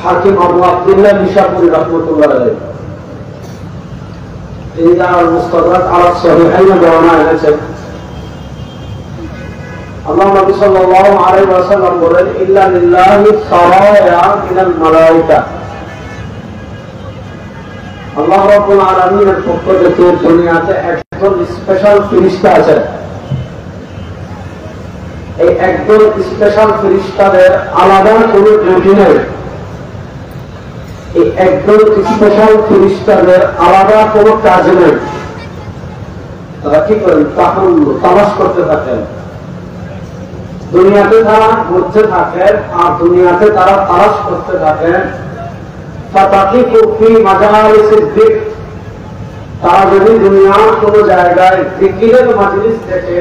হাকিম আবু আব্দুল্লাহ নিশাপুরী রাহমাতুল্লাহ আলাইহি তিনি তার মুস্তাদরাক আলা সহিহাইন বর্ণনা এনেছেন। আল্লাহ নবী সাল্লাল্লাহু আলাইহি ওয়াসাল্লাম বলেন, ইল্লা লিল্লাহি সারায়া মিনাল মালায়েকা, আল্লাহ রাব্বুল আলামিনের পক্ষ থেকে দুনিয়াতে একজন স্পেশাল ফেরেশতা আছে। এই একজন স্পেশাল ফেরেশতাদের আলাদা কোনো ডিউটি নেই। এই একজন স্পেশাল ফেরেশতাদের আলাদা কোনো কাজ নেই। তারা কি করেন? তালাশ করতে থাকেন। দুনিয়াতে তারা ঘুরতে থাকেন আর দুনিয়াতে তারা তালাশ করতে থাকেন। তারা যদি দুনিয়ার কোন জায়গায় জিকিরের মাজলিস থেকে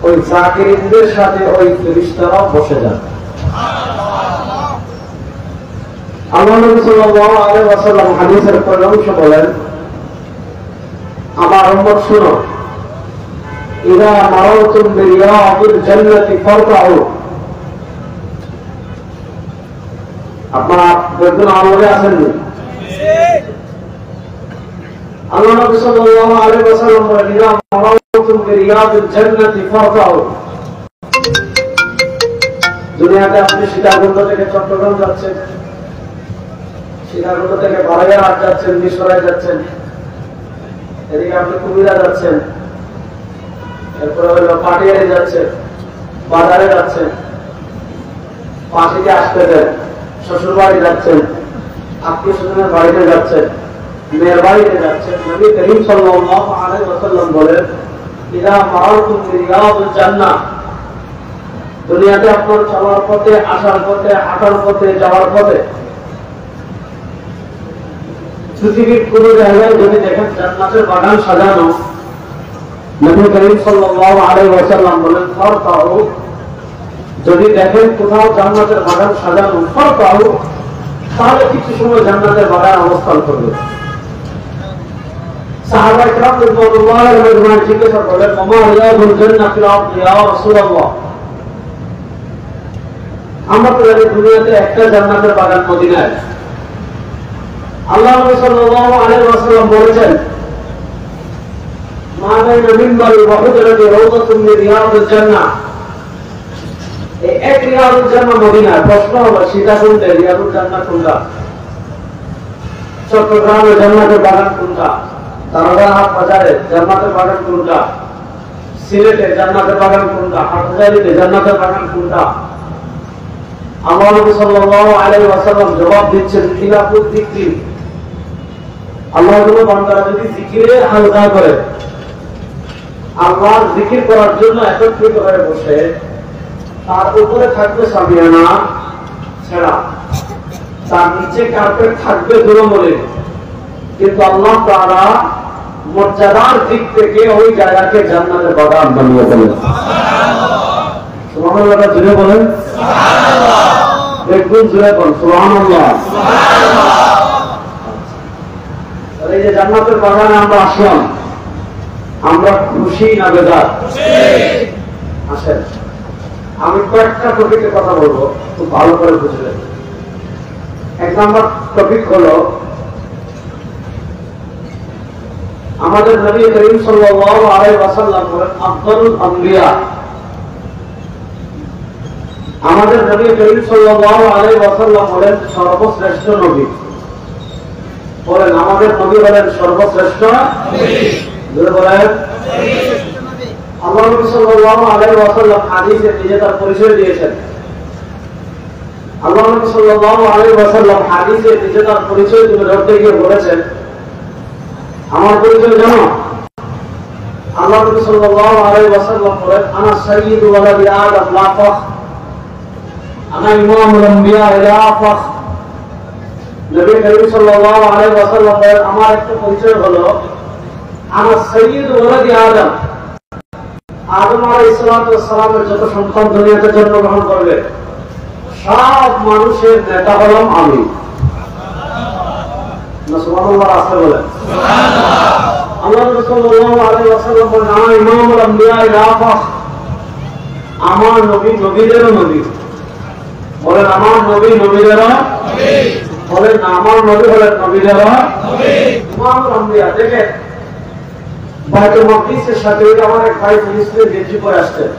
ওই জাকিরদের সাথে ওই ফেরেশতারা বসে যান। আল্লাহ নবী সাল্লাল্লাহু আলাইহি ওয়াসাল্লাম হাদিসের পরামর্শ বলেন, আমার উম্মত শুনো, ইযা মারাতুম বিরিয়াদিল জান্নাতি ফারতাউ। আপনারা দেখুন আমলে আছেন নি? আল্লাহ নবী সাল্লাল্লাহু আলাইহি ওয়াসাল্লাম বলেন, ইযা মারাতুম বিরিয়াদিল জান্নাতি ফারতাউ। দুনিয়াতে আপনি সীতাকুণ্ড থেকে চট্টগ্রাম যাচ্ছেন, সীতাকুণ্ড থেকে বারাইয়ারহাট যাচ্ছেন, মিশরায় যাচ্ছেন, এদিকে আপনি কুমিল্লা যাচ্ছেন, এরপরে হলো পাটিয়ারি যাচ্ছেন, বাজারে যাচ্ছেন, পাশে আসতেছেন, শ্বশুর বাড়ি যাচ্ছেন, আত্মীয় স্বজনের বাড়িতে যাচ্ছেন, মেয়ের বাড়িতে যাচ্ছেন। নবী করিম সাল্লাল্লাহু আলাইহি ওয়াসাল্লাম বলেন, ইযা মারাতুম বিরিয়াদিল জান্নাহ। দুনিয়াতে আপনার চলার পথে, আসার পথে, হাঁটার পথে, যাওয়ার পথে পৃথিবীর কোন জায়গায় যদি দেখেন জান্নাতের বাগান সাজানো, নবী করিম সাল্লাল্লাহু আলাইহি ওয়াসাল্লাম বলেন, ফারতাউ। যদি দেখেন কোথাও জান্নাতের বাগান সাজানো, ফারতাউ, তাহলে কিছু সময় জান্নাতের বাগান অবস্থান করবে। সাহাবায়ে কেরাম রাদিয়াল্লাহু আনহুম জিজ্ঞাসা করলেন, ওমা রিয়াদুল জান্নাহ ফিল আরদি ইয়া রাসূলুল্লাহ। আমরা তো জানি দুনিয়াতে একটা জান্নাতের বাগান মদিনায়। আল্লাহ নবী সাল্লাল্লাহু আলাইহি ওয়াসাল্লাম বলেছেন, মা বাইনা মিনবারি ওয়া হুজরাতি রাওদাতুম মিন রিয়াদিল জান্নাহ। এই এক রিয়াদুল জান্নাহ মদিনা। প্রশ্ন হলো, সীতাকুণ্ডে রিয়াদুল জান্নাহ কোনটা? চট্টগ্রামে জান্নাতের বাগান কোনটা? তারাবাহাট বাজারে জান্নাতের বাগান কোনটা? সিলেটে জান্নাতের বাগান কোনটা? হাটহাজারীতে জান্নাতের বাগান কোনটা? আল্লাহ নবী সাল্লাল্লাহু আলাইহি ওয়াসাল্লাম জবাব দিচ্ছেন, খিলাফুত যিকরি। আল্লাহর বান্দারা যদি জিকিরে হালকা করে, আল্লাহর জিকির করার জন্য একত্রিত হয়ে বসে, তার উপরে থাকবে সামিয়ানা ছেঁড়া, তার নিচে কার্পেট থাকবে দুরমলে, কিন্তু আল্লাহ তাআলা মর্যাদার দিক থেকে ওই জায়গাকে জান্নাতের বাগান বানিয়ে দেবেন। সুবহানাল্লাহ, জুড়ে বলেন সুবহানাল্লাহ। দেখুন জুড়ে বলেন সুবহানাল্লাহ। এই যে জান্নাতের বাগানে আমরা আসলাম, আমরা খুশি না বেজার? আসেন, আমি কয়েকটা টপিকের কথা বলবো, খুব ভালো করে বুঝলেন। এক নম্বর টপিক হলো, আমাদের নবী করিম সাল্লাল্লাহু আলাইহি ওয়াসাল্লাম বলেন, আফদালুল আম্বিয়া। আমাদের নবী করিম সাল্লাল্লাহু আলাইহি ওয়াসাল্লাম বলেন, সর্বশ্রেষ্ঠ নবী। বলেন, আমাদের নবী বলেন সর্বশ্রেষ্ঠ নবী। বলেন আল্লাহ নবী সাল্লাল্লাহু আলাইহি ওয়াসাল্লাম হাদিসে নিজে তার পরিচয় দিয়েছেন। আল্লাহ নবী সাল্লাল্লাহু আলাইহি ওয়াসাল্লাম হাদিসে নিজে তার পরিচয় তুলে ধরতে গিয়ে বলেছেন, আমার পরিচয় জানো? আল্লাহ নবী সাল্লাল্লাহু আলাইহি ওয়াসাল্লাম বলেন, আনা সাইয়্যিদু ওয়ালাদি আদম লা ফাখ, আনা ইমামুল আম্বিয়া লা ফাখ। নবী করিম সাল্লাল্লাহু আলাইহি ওয়াসাল্লাম বলেন, আমার একটা পরিচয় হলো, আনা সাইয়্যিদু ওয়ালাদি আদম। আদম আলাইহিস সালামের যত সন্তান দুনিয়াতে জন্মগ্রহণ করবে, সব মানুষের নেতা হলাম আমি। সুবহানাল্লাহ, আসলে বলেন সুবহানাল্লাহ। আল্লাহ নবী সাল্লাল্লাহু আলাইহি ওয়াসাল্লাম বলেন, আনা ইমামুল আম্বিয়া লা ফাখ। আমার নবী নবীদেরও নবী। বলেন আমার নবী নবীদেরও বলেন আমার নবী হলেন নবীদেরও ইমামুল আম্বিয়া। দেখেন বাইতুল মাকদিসের সাথে আমার এক ভাই ফিলিস্তিনে বিদ্রোহ করে আসছেন।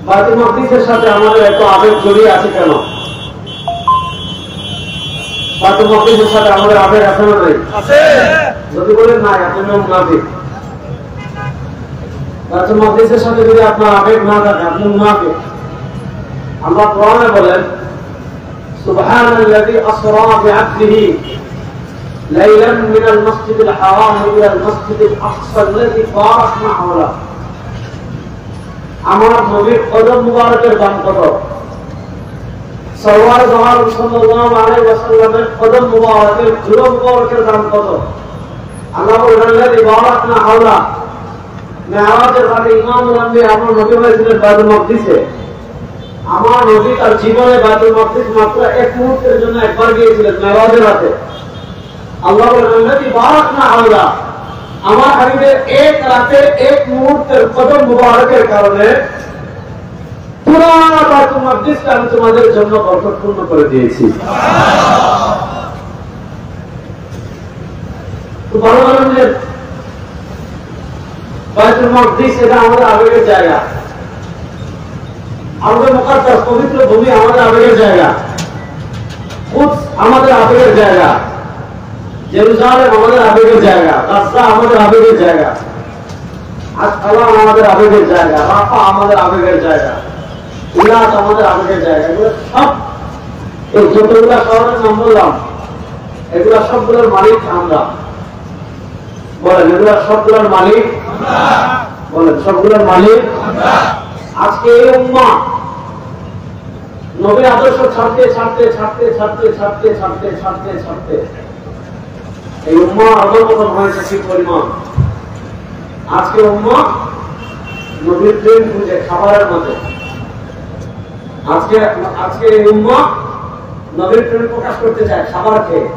বাইতুল মাকদিসের সাথে আমাদের এত আবেগ জড়িয়ে আছে কেন? বাইতুল মাকদিসের সাথে আমাদের আবেগ আছে না নাই? যদি বলেন নাই আপনি মুনাফিক। বাইতুল মাকদিসের সাথে যদি আপনার আবেগ না থাকে আপনি মুনাফিক। আল্লাহ কোরআনে বলেন সুবহানাল্লাযী আসরা বি'আবদিহি লাইলান মিনাল মাসজিদিল হারাম ইলাল মাসজিদিল আকসা আল্লাযী বারাকনা হাওলা। আমার নবীর কদম মুবারকের দাম কত? সরওয়ার দো আলম সাল্লাল্লাহু আলাইহি ওয়াসাল্লামের কদম মুবারকের ধুলো মুবারকের দাম কত? আল্লাহ বলেন আল্লাযী বারাকনা হাওলা। মেরাজের রাতে ইমামুল আম্বিয়া আমার নবী হয়েছিলেন বাইতুল মাকদিসে। আমার নবী তার জীবনে বাইতুল মাকদিস মাত্র এক মুহূর্তের জন্য একবার গিয়েছিলেন মেরাজের রাতে। আল্লাহ বলেন আল্লাযী বারাকনা হাওলা। আমার হাবিবের এক রাতের এক মুহূর্তের কদম মুবারকের কারণে পুরো বাইতুল মাকদিসকে আমি তোমাদের জন্য বরকতপূর্ণ করে দিয়েছি। তো ভালো বলেন বাইতুল মাকদিস এটা আমাদের আবেগের জায়গা। আমাদের মুকাদ্দাস পবিত্র ভূমি আমাদের আবেগের জায়গা। কুদস আমাদের আবেগের জায়গা। জেরুজালেম আমাদের আবেগের জায়গা। গাজা আমাদের আবেগের জায়গা। আসকালান আমাদের আবেগের জায়গা। রাফা আমাদের আবেগের জায়গা। ইরাক আমাদের আবেগের জায়গা। এগুলো সব এই যতগুলা শহরের নাম বললাম এগুলা সবগুলোর মালিক আমরা। বলেন এগুলা সবগুলোর মালিক আমরা। বলেন সবগুলোর মালিক আমরা। আজকে এই উম্মাহ নবীর আদর্শ ছাড়তে ছাড়তে ছাড়তে ছাড়তে ছাড়তে ছাড়তে ছাড়তে ছাড়তে এই উম্মাহ অবলম্বন হয়েছে কি পরিমাণ। আজকে উম্মাহ নবীর প্রেম খুঁজে খাবারের মধ্যে। আজকে এই উম্মাহ নবীর প্রেম প্রকাশ করতে চায় খাবার খেয়ে,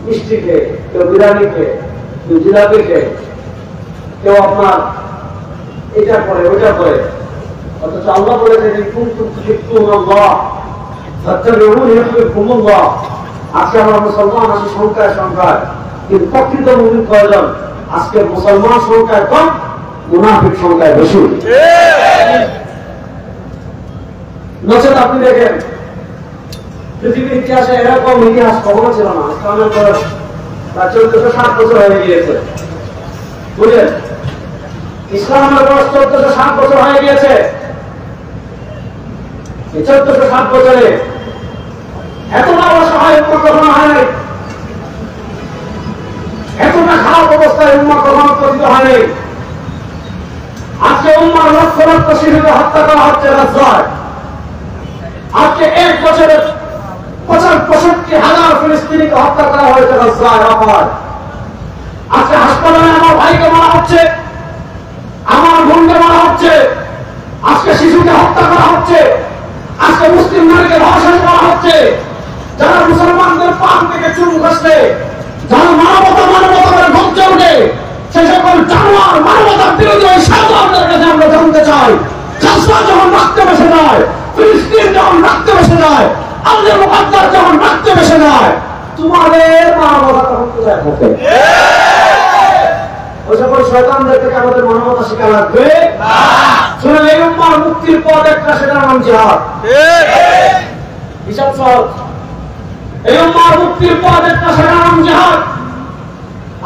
মিষ্টি খেয়ে, কেউ বিরিয়ানি খেয়ে, কেউ জিলাপি খেয়ে, কেউ আপনার এটা করে ওইটা করে। অথচ আল্লাহ বলেছেন কুনতুম তুহিব্বুনাল্লাহ ফাত্তাবিউনি ইউহিব্বুকুমুল্লাহ। আজকে আমরা মুসলমান আছি সংখ্যায় সংখ্যায়, কিন্তু প্রকৃত মুমিন কয়জন? আজকে মুসলমান সংখ্যায় কম, মুনাফিক সংখ্যায় বেশি। নচেত আপনি দেখেন পৃথিবীর ইতিহাসে এরকম ইতিহাস কখনো ছিল না। ইসলামের পর প্রায় 1460 বছর হয়ে গিয়েছে। বুঝলেন? ইসলামের বয়স 1460 বছর হয়ে গিয়েছে। এই 1460 বছরে এতটা অসহায় উম্মাহ কখনো হয় নাই, এতটা খারাপ অবস্থায় উম্মাহ কখনো পতিত হয়নি। আজকে উম্মার লক্ষ লক্ষ শিশুকে হত্যা করা হচ্ছে গাজায়। আজকে এক বছরে 65,000 ফিলিস্তিনিকে হত্যা করা হয়েছে গাজায়, রাফায়। আজকে হাসপাতালে আমার ভাইকে মারা হচ্ছে, আমার বোনকে মারা হচ্ছে, আজকে শিশুকে হত্যা করা হচ্ছে, আজকে মুসলিম নারীকে ধর্ষণ করা হচ্ছে। যারা মুসলমানদের পান থেকে চুন ঘষলে, যারা মানবতা করে গর্জে ওঠে, সে সকল জানোয়ার মানবতার বিরোধী ওই সাধারণদের কাছে আমরা জানতে চাই। গাজা যখন রাখতে বসে যায়, ফিলিস্তিন যখন রাখতে বসে যায়, আল্লাহ মুকাদ্দাস যখন রাখতে বসে যায়, তোমাদের মানবতা তখন কোথায় থাকে? ওই সকল শয়তানদের থেকে আমাদের মানবতা শিক্ষা লাগবে না। শুনে এই উম্মার মুক্তির পথ একটা, সেটার নাম জিহাদ। হিসাব সহজ। এই উম্মার মুক্তির পথ একটা, সেটার নাম জিহাদ।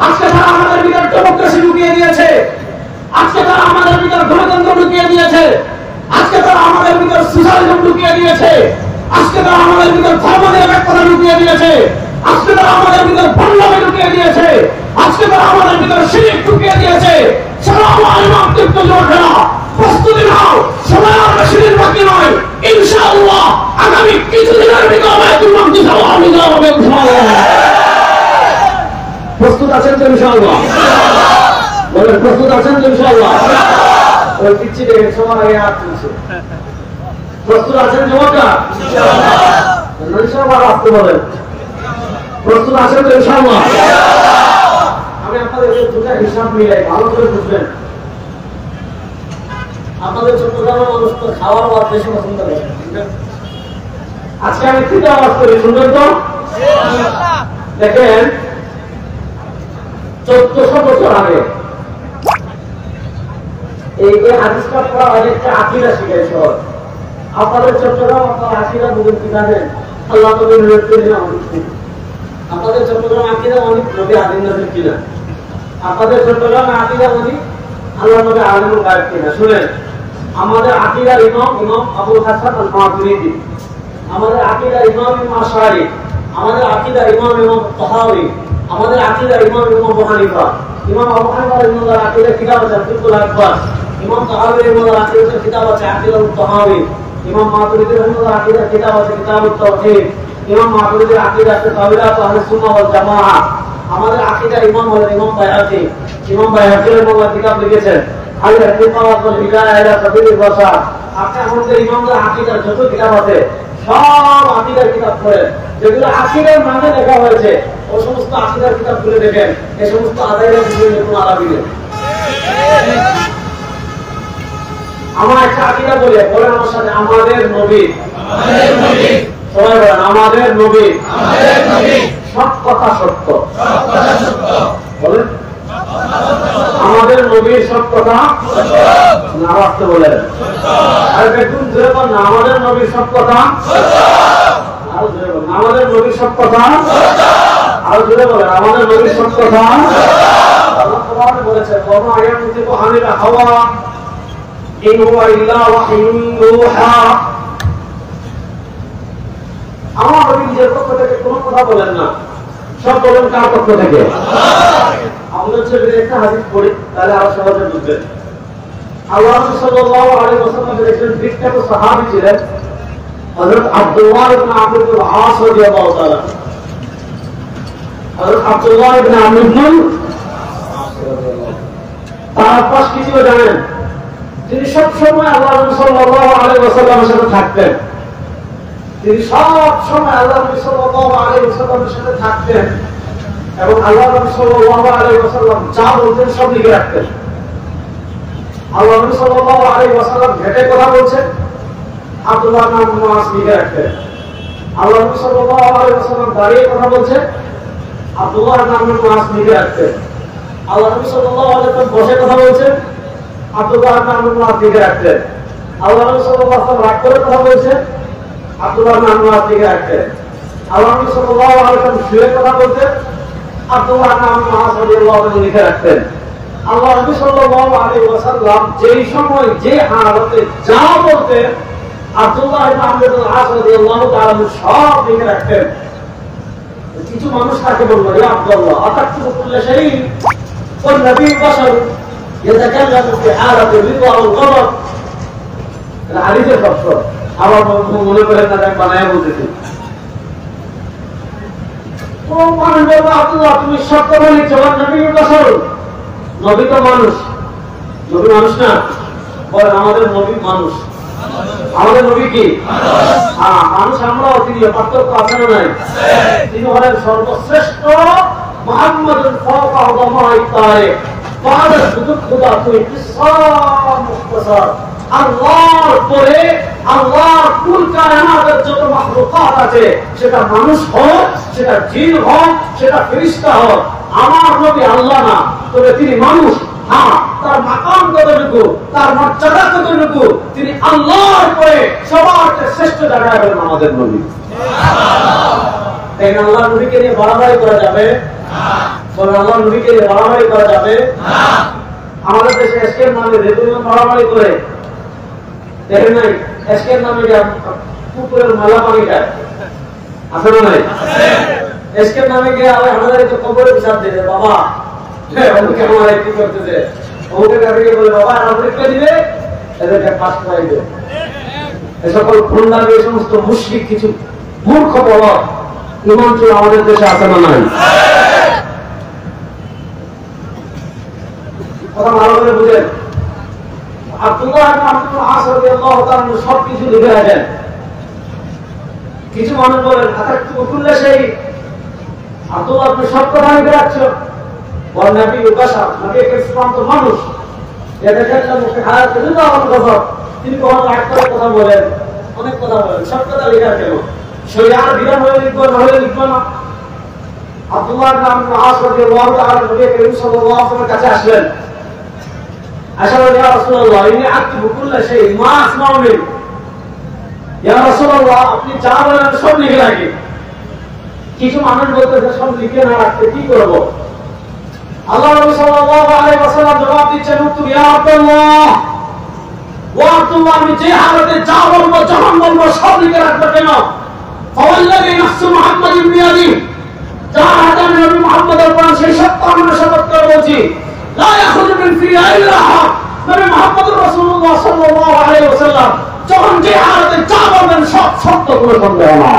আজকে তারা আমাদের ভিতর ডেমোক্রেসি ঢুকিয়ে দিয়েছে, আজকে তারা আমাদের ভিতর গণতন্ত্র ঢুকিয়ে দিয়েছে, আজকে তারা আমাদের ভিতর সোশ্যালিজম ঢুকিয়ে দিয়েছে, আজকে তারা আমাদের ভিতর ধর্মনিরপেক্ষতা ঢুকিয়ে দিয়েছে, আজকে তারা আমাদের ভিতর বন্যামি ঢুকিয়ে দিয়েছে, আজকে তারা আমাদের ভিতর শিরিক ঢুকিয়ে দিয়েছে। প্রস্তুতি নাও, সময় আর বেশি দিন বাকি নয়। ইনশাআল্লাহ আগামী কিছুদিনের ভিতরে বাইতুল মাকদিস আল্লাহ হবে। প্রস্তুত আছেন তো ইনশাআল্লাহ? বলেন প্রস্তুত আছেন তো ইনশাআল্লাহ? ওই পিচ্ছি দেখে সবার আগে হাত তুলছে। প্রস্তুত আছেন যুবকরা? ইনশাআল্লাহ আসতে বলেন। প্রস্তুত আছেন তো ইনশাআল্লাহ? আমি আপনাদের দুটা হিসাব মিলাই ভালো করে বুঝবেন। আপনাদের চট্টগ্রামের মানুষ তো খাওয়ার আওয়াজ বেশি পছন্দ করে। আজকে আমি তিনটা আওয়াজ করি, শুনবেন তো? দেখেন 1400 বছর আগে এই হাদিসটা পড়া অনেকটা আকীদা শিখাইছে। আপনাদের চট্টগ্রাম আপনারা আকীদা বুঝেন কি জানেন? আল্লাহ নবী নির্দেশ দিলেন আপনাদের চট্টগ্রাম আকীদা অনেক নবী আদিন নবী কিনা? আপনাদের চট্টগ্রাম আকীদা অনেক আল্লাহ নবী আলিমুল গায়ব কিনা? শুনেন, আমাদের আকীদার ইমাম আবুল হাসান আল মাতুরিদি, আমাদের আকীদার ইমাম আশআরী, আমাদের আকীদার ইমাম তাহাউরী, আমাদের আকীদার ইমাম আবু হানিফা, ইমাম আবু হানিফা রাহিমাহুল্লাহ আকীদার কিতাব আছে ফিকহুল আকবার, ইমাম তাহাউরী রাহিমাহুল্লাহ আকীদার কিতাব আছে আকীদাতুত তাহাউরী, ইমাম মাতুরিদি রাহিমাহুল্লাহ আকীদার কিতাব আছে কিতাবুত তাওহীদ, ইমাম মাতুরিদির আকীদা আছে তাওহীদ আহলুস সুন্নাহ ওয়াল জামাআহ। আমাদের আকীদার ইমাম হলেন ইমাম বাইহাকী, ইমাম বাইহাকী রাহিমাহুল্লাহ কিতাব লিখেছেন আল ইতিকাদ ওয়াল হিদায়াহ ইলা সাবিলির রাশাদ। আপনি আমাদের ইমামদের আকীদার যত কিতাব আছে সব আকীদার কিতাব পড়েন, যেগুলো আকীদার নামে লেখা হয়েছে ওই সমস্ত আকীদার কিতাব খুলে দেখেন, এই সমস্ত আদায়ের বিষয়ে কোনো আলাপই নেই। আমার একটা আকীদা বলেন আমার সাথে, আমাদের নবী, সবাই বলেন আমাদের নবী সব কথা সত্য। বলেন আমাদের নবীর সব কথা না রাখতে বলেন। আর দেখুন জোরে বলেন না, আমাদের নবীর সব কথা, আরো জোরে বলেন আমাদের নবীর সব কথা, আরো জোরে বলেন আমাদের নবীর সব কথা। আল্লাহ কোরআনে বলেছেন ওয়া ইয়ানতিকু আনিল হাওয়া ইন হুয়া ইল্লা ওয়াহয়ুন ইউহা। আমার নবী নিজের পক্ষ থেকে কোনো কথা বলেন না, সব বলেন কার পক্ষ থেকে? আমাদের ছেলে একটা হাদিস পড়ি তাহলে আরো সহজে বুঝবেন। আল্লাহ সাল্লাল্লাহু আলাইহি ওয়াসাল্লাম একজন বিখ্যাত সাহাবী ছিলেন হযরত আব্দুল্লাহ ইবনে আমর ইবনে আস রাদিয়াল্লাহু তাআলা। হযরত আব্দুল্লাহ ইবনে আমর ইবনে তার পাশ কি ছিল জানেন? তিনি সব সময় আল্লাহ সাল্লাল্লাহু আলাইহি ওয়াসাল্লামের সাথে থাকতেন। তিনি সব সময় আল্লাহ সাল্লাল্লাহু আলাইহি ওয়াসাল্লামের সাথে থাকতেন এবং আল্লাহ সাল্লাল্লাহু আলাইহি ওয়াসাল্লাম যা বলতেন সব লিখে রাখতেন। আল্লাহ সাল্লাল্লাহু আলাইহি ওয়াসাল্লাম হেঁটে কথা বলছেন, আব্দুল্লাহ ইবনে আমর ইবনে আস লিখে রাখতেন। আল্লাহ সাল্লাল্লাহু আলাইহি ওয়াসাল্লাম দাঁড়িয়ে কথা বলছেন, আব্দুল্লাহ ইবনে আমর ইবনে আস লিখে রাখতেন। আল্লাহ সাল্লাল্লাহু আলাইহি ওয়াসাল্লাম বসে কথা বলছেন, আব্দুল্লাহ ইবনে আমর ইবনে আস লিখে রাখতেন। আল্লাহ সাল্লাল্লাহু আলাইহি ওয়াসাল্লাম রাগ করে কথা বলছেন, আব্দুল্লাহ ইবনে আমর ইবনে আস লিখে রাখতেন। আল্লাহ সাল্লাল্লাহু আলাইহি ওয়াসাল্লাম শুয়ে কথা বলতেন, আব্দুল্লাহ ইবনে আমর ইবনে আস রাদিয়াল্লাহু আনহু লিখে রাখতেন। আল্লাহ নবী সাল্লাল্লাহু আলাইহি ওয়াসাল্লাম যেই সময় যে হালতে যা বলতেন আব্দুল্লাহ ইবনে আমর ইবনে আস রাদিয়াল্লাহু তাআলা সব লিখে রাখতেন। কিছু মানুষ তাকে বলল, ইয়া আব্দুল্লাহ আতাকতুবু কুল্লা শাইইন ওয়ান নবী বাশার ইয়াতাকাল্লামু ফি হালাতি রিদা ওয়াল গদব। এটা হাদিসের তথ্য। আবার মনে করেন না আমি বানায়া বলতেছি। ও মানুষ বলল, আব্দুল্লাহ তুমি সব কথা লিখছো, নবী বাশার, নবী তো মানুষ। নবী মানুষ না? বলেন আমাদের নবী মানুষ। আমাদের নবী কি? হ্যাঁ মানুষ আমরাও, তিনি পার্থক্য আছে না নাই? তিনি হলেন সর্বশ্রেষ্ঠ মুহাম্মাদুন ফাওকা উলামায়ে তারিখ বাদা সুদুদ খুদা তুই কিসাম মুখতাসার। আল্লাহর পরে আল্লাহর কুল কায়নাতের যত মাখলুকাত আছে, সেটা মানুষ হোক, সেটা জিন হোক, সেটা ফেরেশতা হোক, আমার নবী আল্লাহ না, তবে তিনি মানুষ। হ্যাঁ তার মাকাম কতটুকু, তার মর্যাদা কতটুকু, তিনি আল্লাহর পরে সবার শ্রেষ্ঠ জায়গায় হলেন আমাদের নবী। তাই আল্লাহ নবীকে নিয়ে বাড়াবাড়ি করা যাবে? বলেন আল্লাহ নবীকে নিয়ে বাড়াবাড়ি করা যাবে? আমাদের দেশে এসকের নামে রেগুলার বাড়াবাড়ি করে দেখেন নাই? এসকের নামে পুকুরের মালা পানি খায়, আছে না নাই? এসকের নামে গিয়ে আমাদের একটু কবরে বিচার দিবে, বাবা অমুকে আমার কি করতেছে, অমুকে কাছে বলে বাবা পরীক্ষা দিবে, এদেরকে পাস করাই দেবে। এই সকল খুলনার এই সমস্ত মুশরিক কিছু মূর্খ বড় ইমান চুল আমাদের দেশে আছে না নাই? কথা ভালো করে বুঝেন। আব্দুল্লাহ ইবনে আমর ইবনে আস রাদিয়াল্লাহু তাআলা সবকিছু লিখে রাখেন। কিছু মানুষ বলেন আতাকতুবু কুল্লা শাইইন, আব্দুল্লাহ আপনি সব কথা লিখে রাখছেন। নবী বাশার, নবী একজন মানুষ, দেখেন মুখে হায়াত কিন্তু আমার কথা তিনি কখনো এক করে কথা বলেন, অনেক কথা বলেন, সব কথা লেখা কেন শরিয়ার বিধান হয়ে লিখবো না হলে লিখবো না। আব্দুল্লাহ ইবনে আমর ইবনে আস রাদিয়াল্লাহু তাআলা নবী করিম সাল্লাল্লাহু আলাইহি ওয়াসাল্লামের কাছে আসলেন। আশা বললেন, ইয়া রাসূলুল্লাহ ইন্নী আকতুবু কুল্লা শাইইন মা আসমাউ মিন। ইয়া রাসূলুল্লাহ আপনি যা বলেন সব লিখে রাখি। কিছু মানুষ বলতেছে সব লিখে না রাখতে কি করব? আল্লাহ নবী সাল্লাল্লাহু আলাইহি ওয়াসাল্লাম জবাব দিচ্ছেন, উত্তর ইয়া আব্দুল্লাহ, ওয়া আব্দুল্লাহ আমি যে হালতে যা বলবো যখন বলবো সব লিখে রাখবো কেন? ফাওয়াল্লাযী নাফসু মুহাম্মাদিন বিয়াদিহি, যার হাতে নবী মুহাম্মদের প্রাণ সেই সত্য আমরা শপথ করে বলছি, লা ইয়াখরুজু মিন ফিহি ইল্লা হক। নবী মুহাম্মদুর রাসূলুল্লাহ সাল্লাল্লাহু আলাইহি ওয়াসাল্লাম যখন যে হালতে যা বলবেন সব সত্য, কোনো সন্দেহ না।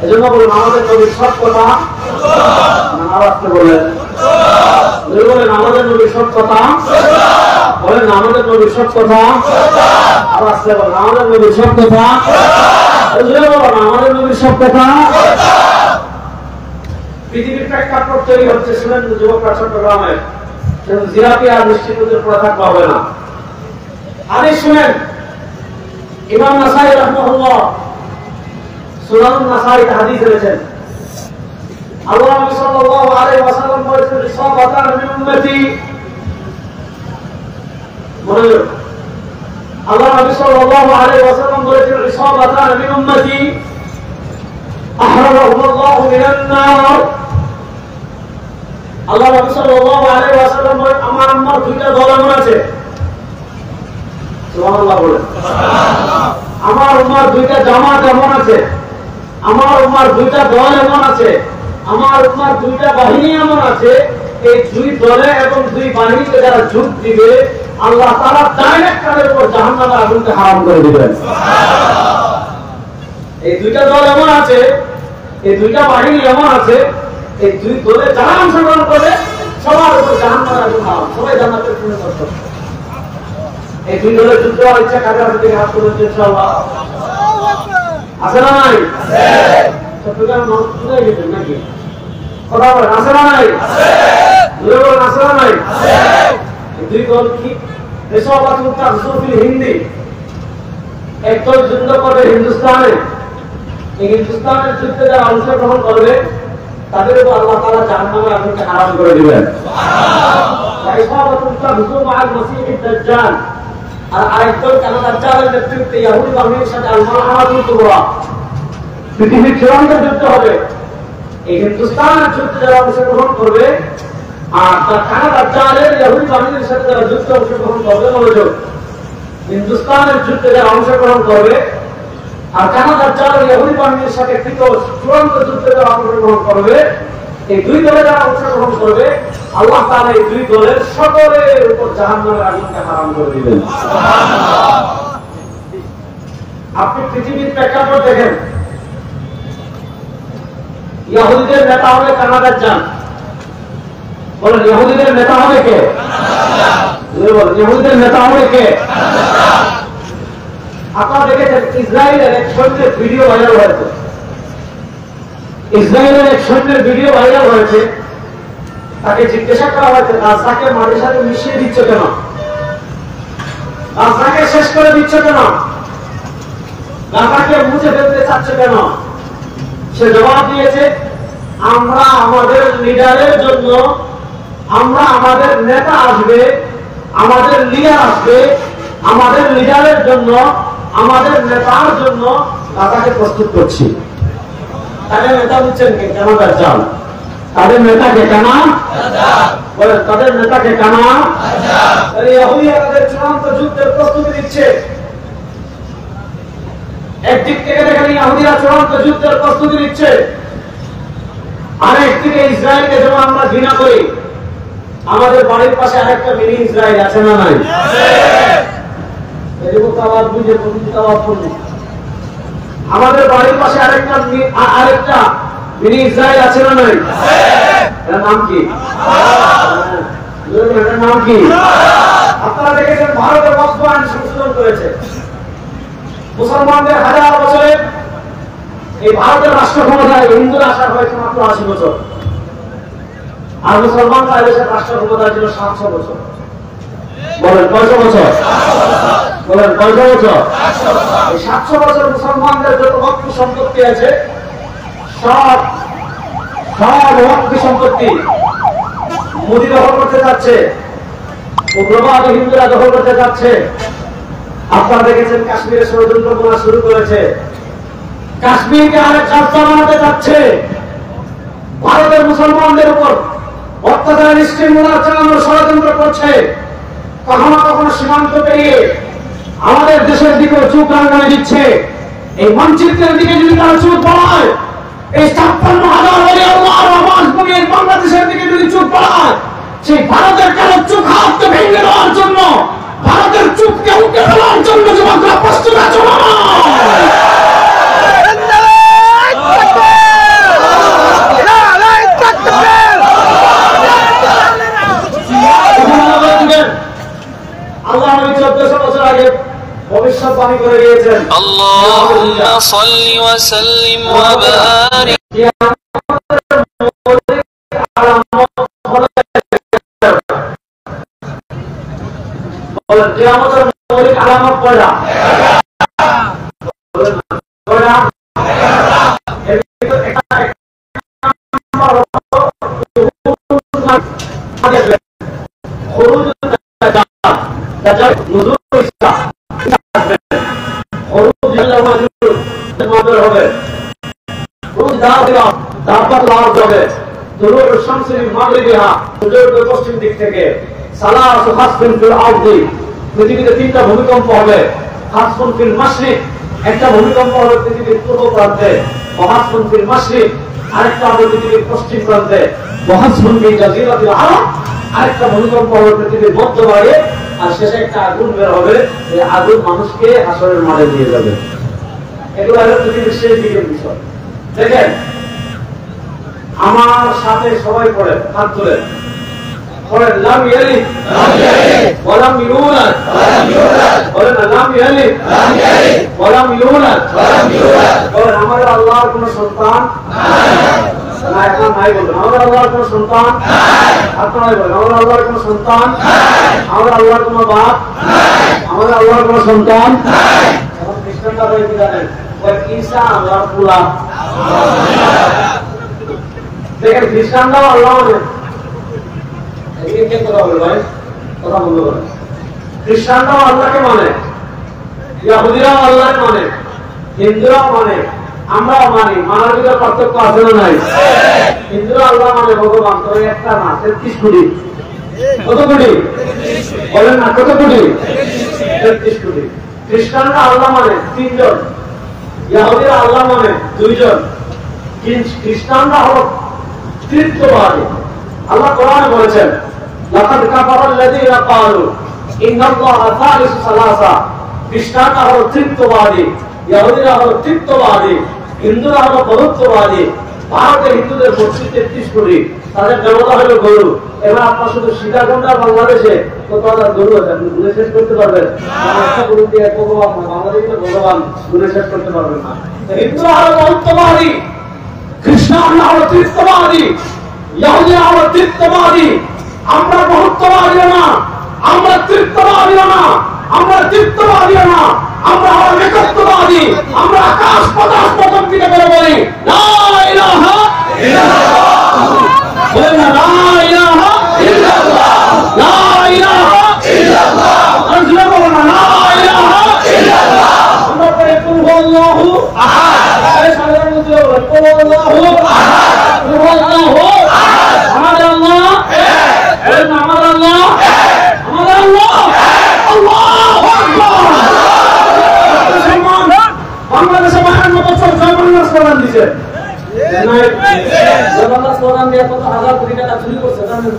এজন্য বলুন আমাদের নবীর সব কথা নারাজতে বলেন, বলেন আমাদের নবীর সব কথা, বলেন আমাদের নবীর সব কথা, আর আসতে বলেন আমাদের নবীর সব কথা, আমাদের নবীর সব কথা। পৃথিবীর প্রেক্ষাপট তৈরি হচ্ছে, শুনেন যুবকরা চট্টগ্রামের জিলাপি আর মিষ্টি দুধের পরে থাকতে হবে না। আরে শুনেন ইমাম নাসাই রাহমাহুল্লাহ সুনান নাসাইতে হাদিস এনেছেন, আল্লাহ নবী সাল্লাল্লাহু আলাইহি ওয়াসাল্লাম বলেছেন, ইসাবাতান মিন উম্মতি, মনোযোগ, আল্লাহ নবী সাল্লাল্লাহু আলাইহি ওয়াসাল্লাম বলেছেন, ইসাবাতান মিন উম্মতি আহরামাহুল্লাহু মিনান নার। আল্লাহ নবী সাল্লাল্লাহু আলাইহি ওয়াসাল্লাম বলেন, আমার উম্মত দুইটা দল এমন আছে, সুবহানাল্লাহ বলেন, আমার উম্মত দুইটা জামাত এমন আছে, আমার উম্মার দুইটা দল এমন আছে, আমার উম্মার দুইটা বাহিনী এমন আছে, এই দুই দলে এবং দুই বাহিনীতে যারা যোগ দিবে আল্লাহ তাআলা ডাইরেক্ট তাদের উপর জাহান্নামের আগুনকে হারাম করে দিবেন। এই দুইটা দল এমন আছে, এই দুইটা বাহিনী এমন আছে, এই দুই দলে যারা অংশগ্রহণ করে সবার উপর জাহান্নামের আগুন হারাম, সবাই জান্নাতের পূর্ণ করতে। এই দুই দলের যুদ্ধ হওয়ার ইচ্ছা কাদের হাতে থেকে হাত তুলে ইনশাআল্লাহ আছে না নাই? চট্টগ্রাম মানুষ কোথায় গেছেন নাকি? কথা বলেন আছে না নাই? বলেন আছে না নাই? দুই দল কি? ইসাবাতুন তাগজু ফিল হিন্দি, এক দল যুদ্ধ করবে হিন্দুস্তানে, এই হিন্দুস্তানের যুদ্ধে যারা অংশগ্রহণ করবে তাদের উপর আল্লাহ তাআলা জাহান্নামের আগুনকে হারাম করে দিবেন। ইসাবাতুন তাগজু মা'আল মাসীহিদ দাজ্জাল, আর আরেকদল কেন দাজ্জালের নেতৃত্বে ইহুদি বাহিনীর সাথে আল-মা'আরাতুল কুবরা, পৃথিবীর চূড়ান্ত যুদ্ধ হবে। এই হিন্দুস্তানের যুদ্ধে যারা অংশগ্রহণ করবে আর তার কেন দাজ্জালের ইহুদি বাহিনীর সাথে যারা যুদ্ধে অংশগ্রহণ করবে, মনোযোগ, হিন্দুস্তানের যুদ্ধে যারা অংশগ্রহণ করবে আর কেন দাজ্জালের ইহুদি বাহিনীর সাথে চূড়ান্ত যুদ্ধে যারা অংশগ্রহণ করবে, এই দুই দলে যারা অংশগ্রহণ করবে আল্লাহ তাআলা এই দুই দলের সকলের উপর জাহান্নামের আগুনকে হারাম করে দিবেন। আপনি পৃথিবীর প্রেক্ষাপট দেখেন, ইহুদিদের নেতা হবে কানাডার যান, বলেন ইহুদিদের নেতা হবে কে? বলেন ইহুদিদের নেতা হবে কে? আপনারা দেখেছেন ইসরায়েলের এক সৈন্যের ভিডিও ভাইরাল হয়েছে, ইসরায়েলের এক সৈন্যের ভিডিও ভাইরাল হয়েছে, তাকে জিজ্ঞাসা করা হয়েছে গাজাকে মাটির সাথে মিশিয়ে দিচ্ছ কেন, গাজাকে শেষ করে দিচ্ছ কেন, গাজাকে মুছে ফেলতে চাচ্ছ কেন? সে জবাব দিয়েছে, আমরা আমাদের লিডারের জন্য, আমরা আমাদের নেতা আসবে, আমাদের লিডার আসবে, আমাদের লিডারের জন্য, আমাদের নেতার জন্য গাজাকে প্রস্তুত করছি। তাদের নেতা বুঝছেন কে? কেন দাজ্জাল। তাদের নেতাকে কেন বলেন, তাদের নেতাকে কেন? ইহুদিরা তাদের চূড়ান্ত যুদ্ধের প্রস্তুতি দিচ্ছে। একদিক থেকে দেখেন ইহুদিরা চূড়ান্ত যুদ্ধের প্রস্তুতি দিচ্ছে, আরেক দিকে ইসরায়েলকে যেমন আমরা ঘৃণা করি, আমাদের বাড়ির পাশে আরেকটা মিনি ইসরায়েল আছে না নাই? আমাদের বাড়ির পাশে আরেকটা মিনি ইসরায়েল আছে না নাই? এটার নাম কি? এটার নাম কি? আপনারা দেখেছেন ভারতের বক্স আইন সংশোধন করেছে, মুসলমানদের হাজার বছরে এই ভারতের রাষ্ট্র ক্ষমতায় হিন্দুরা আসা হয়েছে মাত্র 80 বছর, আর মুসলমানরা এদেশের রাষ্ট্র ক্ষমতায় ছিল 700 বছর। বলেন কয়শো বছর? বলেন কয়শো বছর? 700 বছর মুসলমানদের যত হক সম্পত্তি আছে সব হক সম্পত্তি মোদি দখল করতে যাচ্ছে, উগ্রবাদ হিন্দুরা দখল করতে যাচ্ছে। আপনারা দেখেছেন কাশ্মীরে ষড়যন্ত্র করা শুরু করেছে, কাশ্মীরকে আরেক রাস্তা বানাতে যাচ্ছে, ভারতের মুসলমানদের উপর অত্যাচার নিষ্ক্রিয়তা চালানোর ষড়যন্ত্র করছে। কখনো কখনো সীমান্ত পেরিয়ে আমাদের দেশের দিকেও চোখ রাঙানি দিচ্ছে। এই মানচিত্রের দিকে যদি তারা চোখ পড়ায়, এই 56,000 বাংলাদেশের দিকে যদি চোখ পড়ায়, সেই ভারতের কারো চোখ হাতকে ভেঙে দেওয়ার জন্য, ভারতের চোখকে উঠে ফেলার জন্য যুবকরা প্রস্তুত আছে। আল্লাহ নবী 1400 বছর আগে ভবিষ্যৎবাণী করে গিয়েছেন, আল্লাহুম্মা সাল্লি ওয়া সাল্লিম ওয়া বারিক। কিয়ামতের মৌলিক আলামত কয়টা? পশ্চিম দিক থেকে পৃথিবীতে 3টা ভূমিকম্প হবে। হাসফুন ফিল মাশরিক, একটা ভূমিকম্প হবে পৃথিবীর পূর্ব প্রান্তে, ওয়াহাসফুন ফিল মাশরিক, আরেকটা হবে পৃথিবীর পশ্চিম প্রান্তে, ওয়াহাসফুন ফিল জাজিরাতিল আরব, আরেকটা ভূমিকম্প হবে পৃথিবীর মধ্যভাগে, আর শেষে একটা আগুন বের হবে। এই আগুন মানুষকে হাসরের মাঠে নিয়ে যাবে। এগুলো হলো পৃথিবীর শেষ দিকের বিষয়। দেখেন, আমার সাথে সবাই পড়ে, হাত তুলে বলেন লাম ইয়ালিদ ওয়া লাম ইউলাদ, বলেন লাম ইয়ালিদ ওয়া লাম ইউলাদ। বলেন আমাদের আল্লাহর কোনো সন্তান না, এখন নাই বলেন আমাদের আল্লাহর কোনো সন্তান, আপনারাই বলেন আমাদের আল্লাহর কোনো সন্তান, আমাদের আল্লাহর কোনো বাপ, আমাদের আল্লাহর কোনো সন্তান। এখন খ্রিস্টানরা বলে কি জানেন, ওই ঈসা আল্লাহর পুলা। দেখেন খ্রিস্টানরাও আল্লাহ মানে, খ্রিস্টানরাও আল্লাহকে মানে, ইহুদিরাও আল্লাহকে মানে, হিন্দুরাও মানে, আমরাও মানি। মানার ভিতরে পার্থক্য আছে না নাই? হিন্দুরা আল্লাহ মানে ভগবান, তবে একটা না, 33 কোটি। কত কোটি বলেন না, কত কোটি? 33 কোটি। খ্রিস্টানরা আল্লাহ মানে 3 জন, ইহুদিরা আল্লাহ মানে 2 জন। খ্রিস্টানরা হলো তৃতীয়বাদী। আল্লাহ কোরআনে বলেছেন, লাকাদ কাফারাল্লাযীনা ক্বালু ইন্নাল্লাহা সালিসু সালাসা। খ্রিস্টানরা হলো তৃতীয়বাদী, ইহুদিরা হলো তৃতীয়বাদী, হিন্দুরা হলো বহুত্ববাদী। ভারতের হিন্দুদের 33 কোটি, তাদের দেবতা হলো গরু। এবার আপনার শুধু সীতাকুণ্ডা বাংলাদেশে কত হাজার গরু আছে, আপনি গুণে শেষ করতে পারবেন? একটা গরু দিয়ে ভগবান, বাংলাদেশে ভগবান গুণে শেষ করতে পারবেন না। হিন্দুরা হলো বহুত্ববাদী, খ্রিস্টানরা হলো তৃতীয়বাদী, ইহুদিরা হলো তৃতীয়বাদী। আমরা বহুত্ববাদীও না, আমরা তৃতীয়বাদীও না, আমরা তৃতীয়বাদীও না, আমরা হলো একত্ববাদী। আমরা আকাশ বাতাস প্রকম্পিত করে বলি লা ইলাহা ইল্লাল্লাহ, বলেন না লা ইলাহা ইল্লাল্লাহ, লা ইলাহা ইল্লাল্লাহ। আর জোরে বলেন না লা ইলাহা ইল্লাল্লাহ। আমরা পড়ে কুল হুয়াল্লাহু আহাদ, এই সাধারণ মধ্যে বলেন কুল হুয়াল্লাহু আহাদ, কুল হুয়াল্লাহু আহাদ। আমাদের আল্লাহ এক, এই আমাদের আল্লাহ এক, আমাদের আল্লাহ এক। আল্লাহু আকবার। বাংলাদেশে 52 বছর জয়বাংলা স্লোগান দিয়েছে, জয়বাংলা স্লোগান দিয়ে কত হাজার কোটি টাকা চুরি করছে জানেন?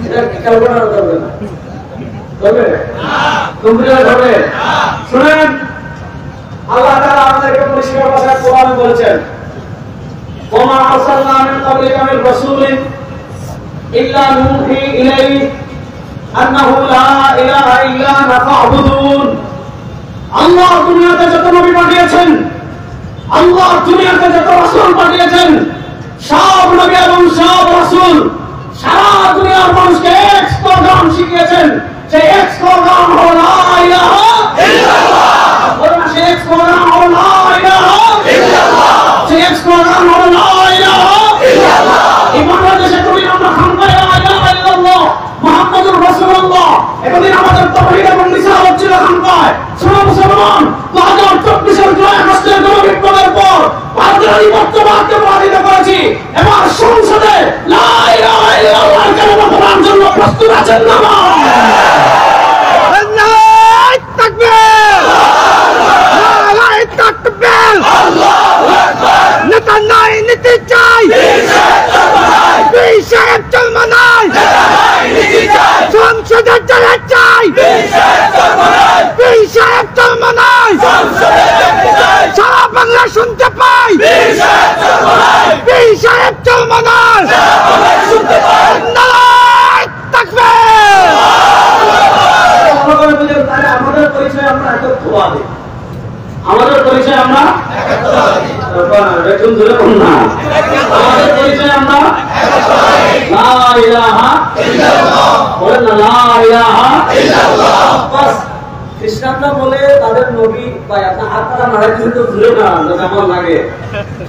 এটা ক্যালকুলেটর করবে না, করবে কম্পিউটার করবে। শুনেন, আল্লাহ তাআলা আমাদেরকে পরিষ্কার ভাষায় কোরআনে বলেছেন, ওমা আরসালনা মিন ক্বাবলিকা মির রাসূলিন ইল্লা নূহি ইলাইহি আন্নাহু লা ইলাহা ইল্লা আনা ফা'বুদুন। আল্লাহ দুনিয়াতে যত নবী পাঠিয়েছেন, আল্লাহ দুনিয়াতে যত রাসূল পাঠিয়েছেন, সব নবী এবং সব রাসূল সারা দুনিয়ার মানুষকে এক স্লোগান শিখিয়েছেন, সেই এক স্লোগান হলো লা ইলাহা ইল্লাল্লাহ। বলুন সেই এক স্লোগান হলো লা ইলাহা ইল্লাল্লাহ। সেই এক স্লোগান হলো লা ইলাহা ইল্লাল্লাহ। এই বাংলাদেশে তুমি আমরা খানকায় লা ইলাহা ইল্লাল্লাহ মুহাম্মাদুর রাসূলুল্লাহ এতদিন আমাদের তাওহীদ এবং রিসালাত ছিল খানকায়। শোনো মুসলমান, 2024 জুলাই আগস্টের গণবিপ্লবের পর ভারতের আধিপত্যবাদকে পরাজিত করেছি। এবার সংসদে লা ইলাহা ইল্লাল্লাহর কালিমা বলার জন্য প্রস্তুত আছেন না? আল্লাহু তাকবীর, আল্লাহু তাকবীর, আল্লাহু আকবার। নেতা নাই, নীতি চাই, বীর সাহেব চলবে নাই, সংসদে চলে চাই, বীর সাহেব চলবে নাই, সারা বাংলা শুনতে পাই, বীর সাহেব চলবে নাই, আল্লাহু তাকবীর। আমাদের পরিচয় আমরা একত্রবাদী, আমাদের পরিচয় আমরা একজন ধরে বলুন না, আমাদের পরিচয় আমরা লা ইলাহা ইল্লাল্লাহ। বলেন না লা ইলাহা ইল্লাল্লাহ। বাস খ্রিস্টানরা বলে তাদের নবী ভাই আপনার হাতটা নাড়াই দিলে তো ঘুরে না যেমন লাগে।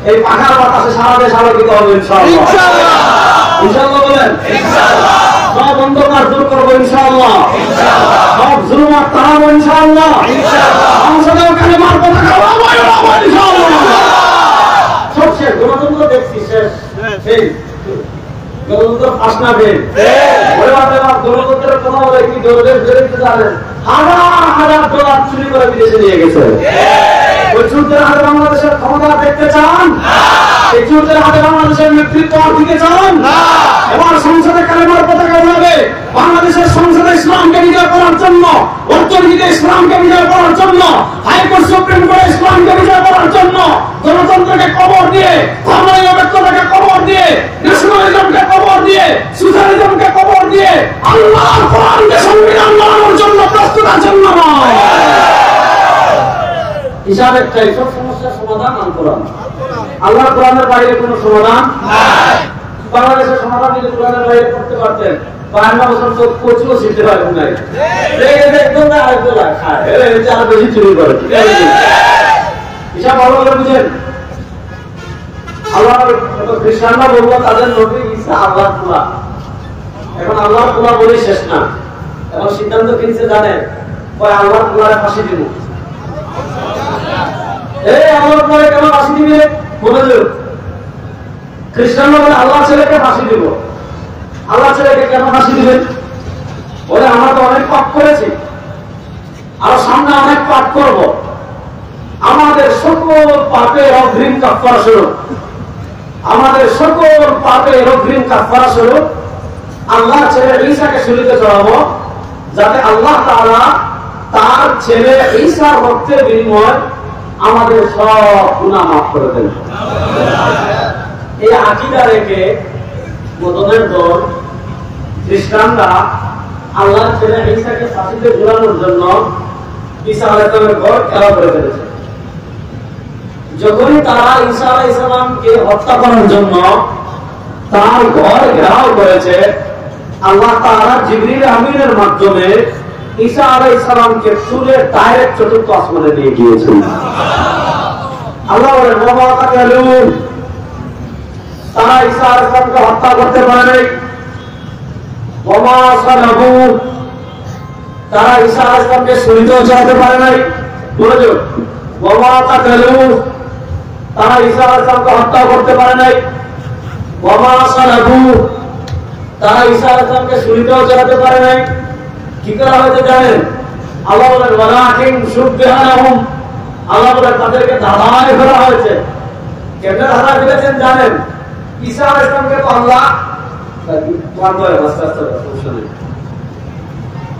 এই পাখার বাতাসে সারা দেশ আলোকিত হবে ইনশাআল্লাহ, ইনশাআল্লাহ, ইনশাআল্লাহ। বলেন ইনশাআল্লাহ। সব অন্ধকার দূর করবো ইনশাআল্লাহ, ইনশাআল্লাহ। সব জুলুমাত তাড়াবো ইনশাআল্লাহ, ইনশাআল্লাহ। সংসদের কালিমার পতাকা উড়াবো ইনশাআল্লাহ। সব শেষ, গণতন্ত্র দেখছি শেষ, সেই গণতন্ত্র ফাঁস না পেয়ে গণতন্ত্রের কথা বলে কি দলের বিরুদ্ধে জানেন হাজার হাজার ডলার চুরি করে বিদেশে নিয়ে গেছে। ওই চুরদের হাতে বাংলাদেশের ক্ষমতা দেখতে চান? এই চুরদের হাতে বাংলাদেশের নেতৃত্ব দিতে চান? এবার সংসদে কালেমার পতাকা উড়াবে। বাংলাদেশের সংসদে ইসলামকে বিজয় করার জন্য, অর্থনীতিতে ইসলামকে বিজয় করার জন্য, হাইকোর্ট সুপ্রিম কোর্টে ইসলামকে বিজয় করার জন্য, গণতন্ত্রকে কবর দিয়ে, ধর্মনিরপেক্ষতাকে কবর দিয়ে, ন্যাশনালিজমকে কবর দিয়ে, সোশ্যালিজমকে কবর দিয়ে আল্লাহর কোরআনকে সংবিধান বানানোর জন্য প্রস্তুত আছেন না? হিসাব একটাই, সব সমস্যার সমাধান কোরআন। আল্লাহর কোরআনের বাইরে কোনো সমাধান নাই। বাংলাদেশের সমাধান যদি কোরআনের বাইরে করতে পারতেন, 52 বছর তো কোচিও শিখতে পারবেন নাই। একদম না আরেকজন খায়, আরো বেশি চুরি করে। হিসাব ভালো করে বুঝেন। আল্লাহ খ্রিস্টানরা বলবো তাদের নবী ঈসা আল্লাহর খোলা। এখন আল্লাহর খোলা বলে শেষ না, এখন সিদ্ধান্ত কিনছে জানেন কয় আল্লাহর খোলারে ফাঁসি দিব। এই আল্লাহর খোলারে কেন ফাঁসি দিবে? মনোযোগ। খ্রিস্টানরা বলে আল্লাহ ছেলেকে ফাঁসি দিব। আল্লাহ ছেলেকে কেন ফাঁসি দিবেন? বলে আমরা তো অনেক পাপ করেছি, আর সামনে অনেক পাপ করব। আমাদের সকল পাপের অগ্রিম কাফারা স্বরূপ, আমাদের সকল পাপের অগ্রিম কাফারা স্বরূপ আল্লাহ ছেলে ঈসাকে শুলিতে চড়াবো, যাতে আল্লাহ তাআলা তার ছেলে ঈসার রক্তের বিনিময়ে আমাদের সব গুনাহ মাফ করে দেন। এই আকীদা রেখে মুসলমানদের দল খ্রিস্টানরা আল্লাহর ছেলে ঈসাকে ফাঁসিতে ঝুলানোর জন্য ঈসা আলাইহিস সালামের ঘর ঘেরাও করে ফেলেছে। যখনই তারা ঈসা আলাইহিস সালামকে হত্যা করার জন্য তার ঘর ঘেরাও করেছে, আল্লাহ তাআলা জিবরিল আমিনের মাধ্যমে ঈসা আলাইহিস সালামকে তুলে ডাইরেক্ট চতুর্থ আসমানে নিয়ে গিয়েছেন। আল্লাহ বলেন ওয়া মা তাকালু, তারা ঈসা আলাইহিস সালামকে হত্যা করতে পারে নাই। ওয়া মা সালাবু, তারা ঈসা আলাইহিস সালামকে শহীদও চালাতে পারে নাই। বুঝছো? ওয়া মা তাকালু, তারা ঈসা আলাইহিস সালামকে হত্যা করতে পারে নাই। ওয়া মা সালাবু, তারা ঈসা আলাইহিস সালামকে শহীদও চালাতে পারে নাই। কি করা হয়েছে জানেন? আল্লাহ বলেন ওয়ালাকিন শুববিহা লাহুম, আল্লাহ বলেন তাদেরকে ধাঁধায় ফেলা হয়েছে। কেন ধাঁধায় ফেলেছেন জানেন? ঈসা আলাইহিস সালামকে তো আল্লাহ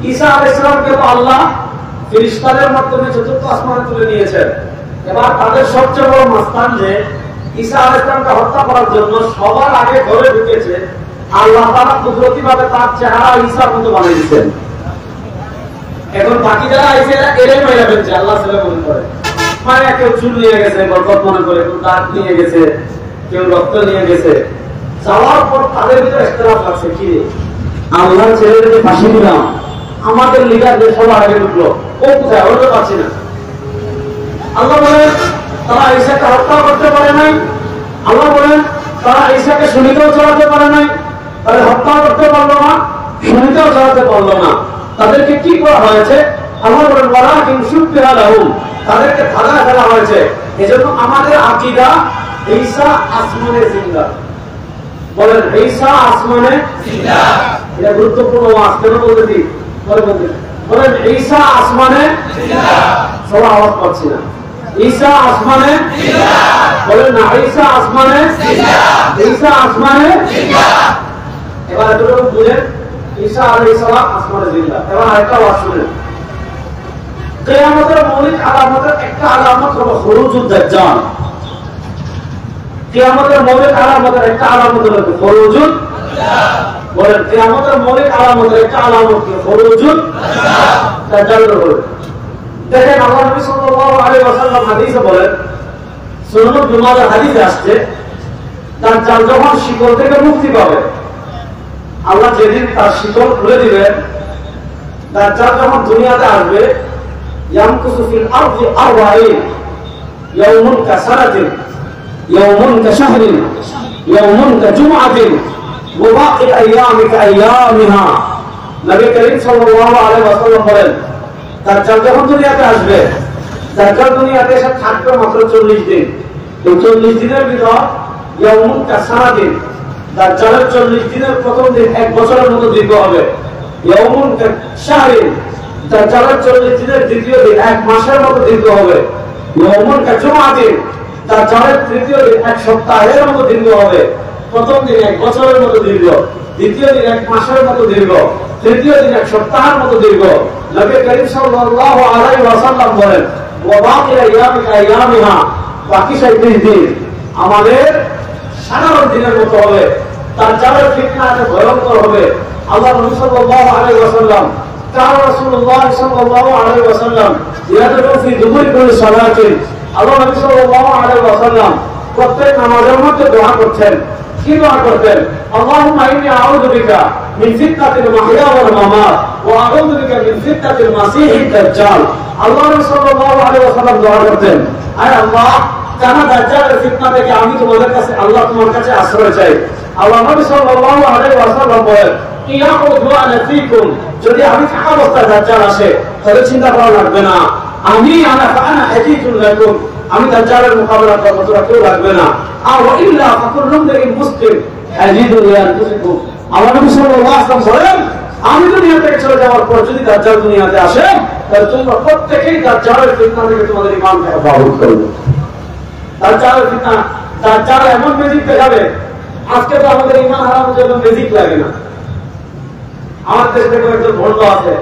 ঈসা আলাইহিস সালামকে তো আল্লাহ ফেরেশতাদের মাধ্যমে চতুর্থ আসমানে তুলে নিয়েছেন। এবার তাদের সবচেয়ে বড় মাস্তান যে ঈসা আলাইহিস সালামকে হত্যা করার জন্য সবার আগে ঘরে ঢুকেছে আল্লাহ তাআলা কুদরতিভাবে তার চেহারা ঈসার মতো বানিয়ে দিয়েছেন। এখন বাকি যারা আইছে এরাই মাইরা ফেলছে, আল্লাহ ছেলে মনে করে। মানে কেউ চুল নিয়ে গেছে, বরকত মনে করে, কেউ দাঁত নিয়ে গেছে, কেউ রক্ত নিয়ে গেছে। যাওয়ার পর তাদের ভিতরে ইখতিলাফ লাগছে, কি আল্লাহর ছেলেকে ফাঁসি দিলাম, আমাদের লিডারদের সবার আগে ঢুকলো, ও কোথায়, ওটা পাচ্ছি না। আল্লাহ বলেন তারা ঈসাকে হত্যা করতে পারে নাই। আল্লাহ বলেন তারা ঈসাকে শুনিতেও চড়াতে পারে নাই, তাদের হত্যা করতে পারলো না, শুনিতেও চড়াতে পারলো না। তাদেরকে কি করা হয়েছে? আল্লাহ বলেন ওয়ালাকিন শুব্বিহা লাহুম, তাদেরকে ধাঁধায় ফেলা হয়েছে। এজন্য আমাদের আকীদা ঈসা আসমানে জিন্দা। বলেন ঈসা আসমানে জিন্দা। এটা গুরুত্বপূর্ণ ওয়াজ, কেন বলতেছি পরে বলতেছি। বলেন ঈসা আসমানে জিন্দা। সবাই আওয়াজ পাচ্ছি না। ঈসা আসমানে জিন্দা। বলেন না ঈসা আসমানে জিন্দা। ঈসা আসমানে জিন্দা। এবার এতটুকু বুঝেন, ঈসা আলাইহিস সালাম আসমানে জিন্দা। এবার আরেকটা ওয়াজ শুনেন। কিয়ামতের মৌলিক আলামতের একটা আলামত হলো খুরুজুদ দাজ্জাল। কিয়ামতের মৌলিক আলামতের একটা আলামত হলো খুরুজুদ দাজ্জাল। বলেন কিয়ামতের মৌলিক আলামতের একটা আলামত কি? খুরুজুদ দাজ্জাল। দেখেন আল্লাহ নবী সাল্লাল্লাহু আলাইহি ওয়াসাল্লাম হাদিসে বলেন, সুনান ইবনে মাজাহ হাদিসে আসছে, দাজ্জাল যখন শিকল থেকে মুক্তি পাবে, আল্লাহ যেদিন তার শিকল খুলে দিবেন, দাজ্জাল যখন দুনিয়াতে আসবে, ইয়ামকুসু ফিল আরদি 40 ইয়াওমুন কাসারাতিন ইয়াওমুন কাশাহরিন ইয়াওমুন কাজুমআতিন ওয়া বাকি আইয়ামি কাআইয়ামিহা। নবী করিম সাল্লাল্লাহু আলাইহি ওয়াসাল্লাম বলেন, দাজ্জাল যখন দুনিয়াতে আসবে, দাজ্জাল দুনিয়াতে এসে থাকবে মাত্র 40 দিন। এই 40 দিনের ভিতর ইয়াওমুন কাসারাতিন, দাজ্জালের 40 দিনের প্রথম দিন 1 বছরের মতো দীর্ঘ হবে। ইয়াওমুন কাশাহরিন, দাজ্জালের 40 দিনের দ্বিতীয় দিন 1 মাসের মতো দীর্ঘ হবে। ইয়াওমুন কাজুমআতিন, দাজ্জালের তৃতীয় দিন 1 সপ্তাহের মতো দীর্ঘ হবে। প্রথম দিন 1 বছরের মতো দীর্ঘ, দ্বিতীয় দিন 1 মাসের মতো দীর্ঘ, তৃতীয় দিন 1 সপ্তাহের মতো দীর্ঘ। নবী করিম সাল্লাল্লাহু আলাইহি ওয়াসাল্লাম বলেন, ওয়া বাকি আইয়ামি কাআইয়ামিহা, বাকি 37 দিন আমাদের সাধারণ দিনের মতো হবে। দাজ্জালের ফিতনা এত ভয়ঙ্কর হবে। আল্লাহ নবী সাল্লাল্লাহু আলাইহি ওয়াসাল্লাম قال رسول الله صلى الله عليه وسلم يدعو في دبر كل صلاة। আল্লাহ নবী সাল্লাল্লাহু আলাইহি ওয়াসাল্লাম প্রত্যেক নামাজের মধ্যে দোয়া করতেন। কি দোয়া করতেন? আল্লাহুম্মা ইন্নী আউযু বিকা মিন ফিতনাতিল মাহইয়া ওয়াল মামাত ওয়া আউযু বিকা মিন ফিতনাতিল মাসীহিদ দাজ্জাল। আল্লাহ নবী সাল্লাল্লাহু আলাইহি ওয়াসাল্লাম দোয়া করতেন, আয় আল্লাহ, কানা দাজ্জালের ফিতনা থেকে আমি তোমাদের কাছে, আল্লাহ তোমার কাছে আশ্রয় চাই। আল্লাহ নবী সাল্লাল্লাহু আলাইহি ওয়াসাল্লাম বলেন, ইয়াউযু আনা ফীকুম, যদি আমি থাকা অবস্থায় দাজ্জাল আসে তাহলে চিন্তা করা লাগবে না, আমি আনা হাজিজুল লাকুম, আমি দাজ্জালের মোকাবেলা করব, তোরা কেউ লাগবে না। আও ইল্লা ফাকুল্লু মুসলিম মুসলিম হাজিজুল ইয়ানতুকুম। আল্লাহ নবী সাল্লাল্লাহু আলাইহি ওয়াসাল্লাম বলেন, আমি দুনিয়া থেকে চলে যাওয়ার পর যদি দাজ্জাল দুনিয়াতে আসে, তাহলে তোমরা প্রত্যেকেই দাজ্জালের ফিতনা থেকে তোমাদের ঈমানকে হেফাজত করবে। দাজ্জালের ফিতনা, দাজ্জাল এমন ম্যাজিক দেখাবে, আজকে তো আমাদের ঈমান হারানোর জন্য ম্যাজিক লাগে না। আমাদের দেশে একজন ভণ্ড আছে,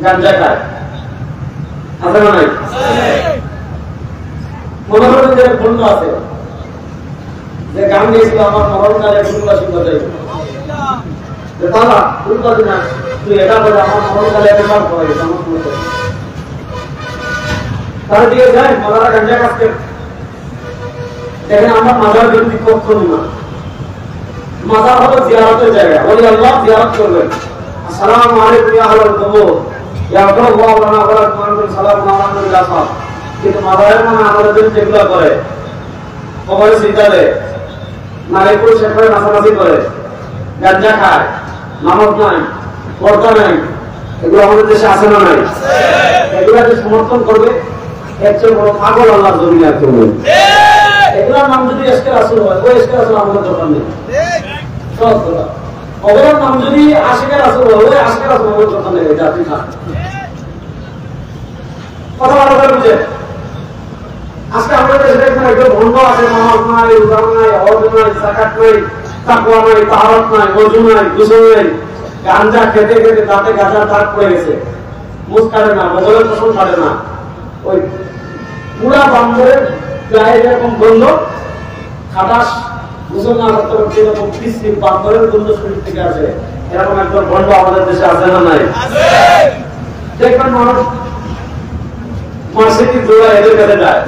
গাঞ্জা খায়, আছে না নাই? মনে করেন যে ভণ্ড আছে, যে গান গেছিল আমার মরণকালে ফুলকা শুনতে চাই, দাদা ফুলকা দিন তুই এটা বলে আমার মরণকালে ব্যবহার করে আমার শুনতে, তার দিকে যায় মাদারা গাঞ্জা কাজকে দেখেন। আমার মাজার বিরোধী কখনো না, মাজার হলো জিয়ারতের জায়গা, বলি আল্লাহ জিয়ারত করবেন। আসসালামু আলাইকুম ইয়া আহলাল কুবুর ইয়া আল্লাহু লানা ওয়া লাকুম সালামু আলাইকুম ইয়া সাহাব। কিন্তু মাজারের মানে আমাদের জন্য যেগুলো করে, কবরে সিজদা দেয়, নারীপুর শেখরে নাচানাচি করে, গাঁজা খায়, নামাজ নাই, পর্দা নাই, এগুলো আমাদের দেশে আছে না নাই? এগুলাকে সমর্থন করবে একজন বড় পাগল আল্লাহর জমিনে আর কেউ নেই। এগুলোর নাম যদি এসকে রাসূল হয়, ওই এসকে রাসূল আমাদের দরকার নেই। সহজ কথা, ওগুলোর নাম যদি আশিকের রাসূল হয়, ওই আশিকের রাসূল আমাদের দরকার নেই। জাতি না, কথা ভালো করে বুঝে। আজকে আমাদের দেশে দেখবেন একজন ভণ্ড আছে, নামাজ নাই, রোজা নাই, হজ নাই, যাকাত নাই, তাকওয়া নাই, তাহারাত নাই, ওযু নাই, গোসল নাই, গাঁজা খেতে খেতে দাঁতে গাঁজার দাগ পড়ে গেছে, মুখ কাটে না, মোবাইলের পছন্দ কাটে না, ওই পুরা বান্ধবের গায়ে যেরকম গন্ধ, খাটাস গোসল না করতে করতে এরকম পিসি বান্ধবের গন্ধ শরীর থেকে আসে, এরকম একজন ভণ্ড আমাদের দেশে আছে না নাই? দেখবেন মানুষ মাসিক জোড়া এদের কাছে যায়,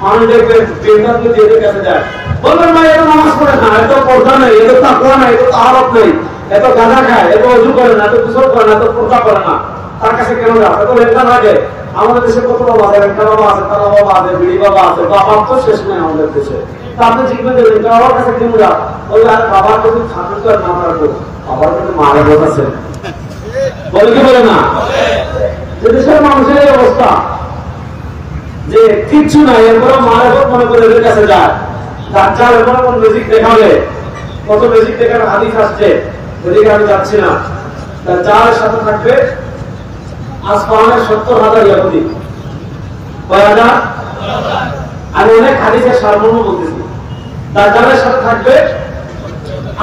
মানুষ দেখবেন বেদাত এদের কাছে যায়, বলবেন ভাই এত নামাজ পড়ে না, এত পর্দা নেই, এত তাকওয়া নেই, এত তাহারাত নেই, এত গাঁজা খায়, এত অজু করে না, এত গোসল করে না, এত পর্দা করে না, তার কাছে কেন যাও? এত লেখা লাগে। আমাদের দেশে কত বাবা আছে, লেখা বাবা আছে, তারা বাবা আছে, বিড়ি বাবা আছে, বাবার তো শেষ নেই আমাদের দেশে। তা আপনি জিজ্ঞেস করবেন লেখা বাবার কাছে কেন যাও? বলবে আরে বাবার যদি থাকবে তো আর না থাকবো, বাবার কিন্তু মারা বোধ আছে, বলে কি বলে না? যে দেশের মানুষের এই অবস্থা যে কিচ্ছু নাই, এরপরে মারা বোধ মনে করে এদের কাছে যায়। যার এরপরে কোন ম্যাজিক দেখাবে, কত ম্যাজিক দেখার হাদিস আসছে, এদিকে আমি যাচ্ছি না। যার সাথে থাকবে আসমানের 70,000 ইহুদি। কয় হাজার? আমি অনেক হাদিসের সারমর্ম বলতেছি। যার সাথে থাকবে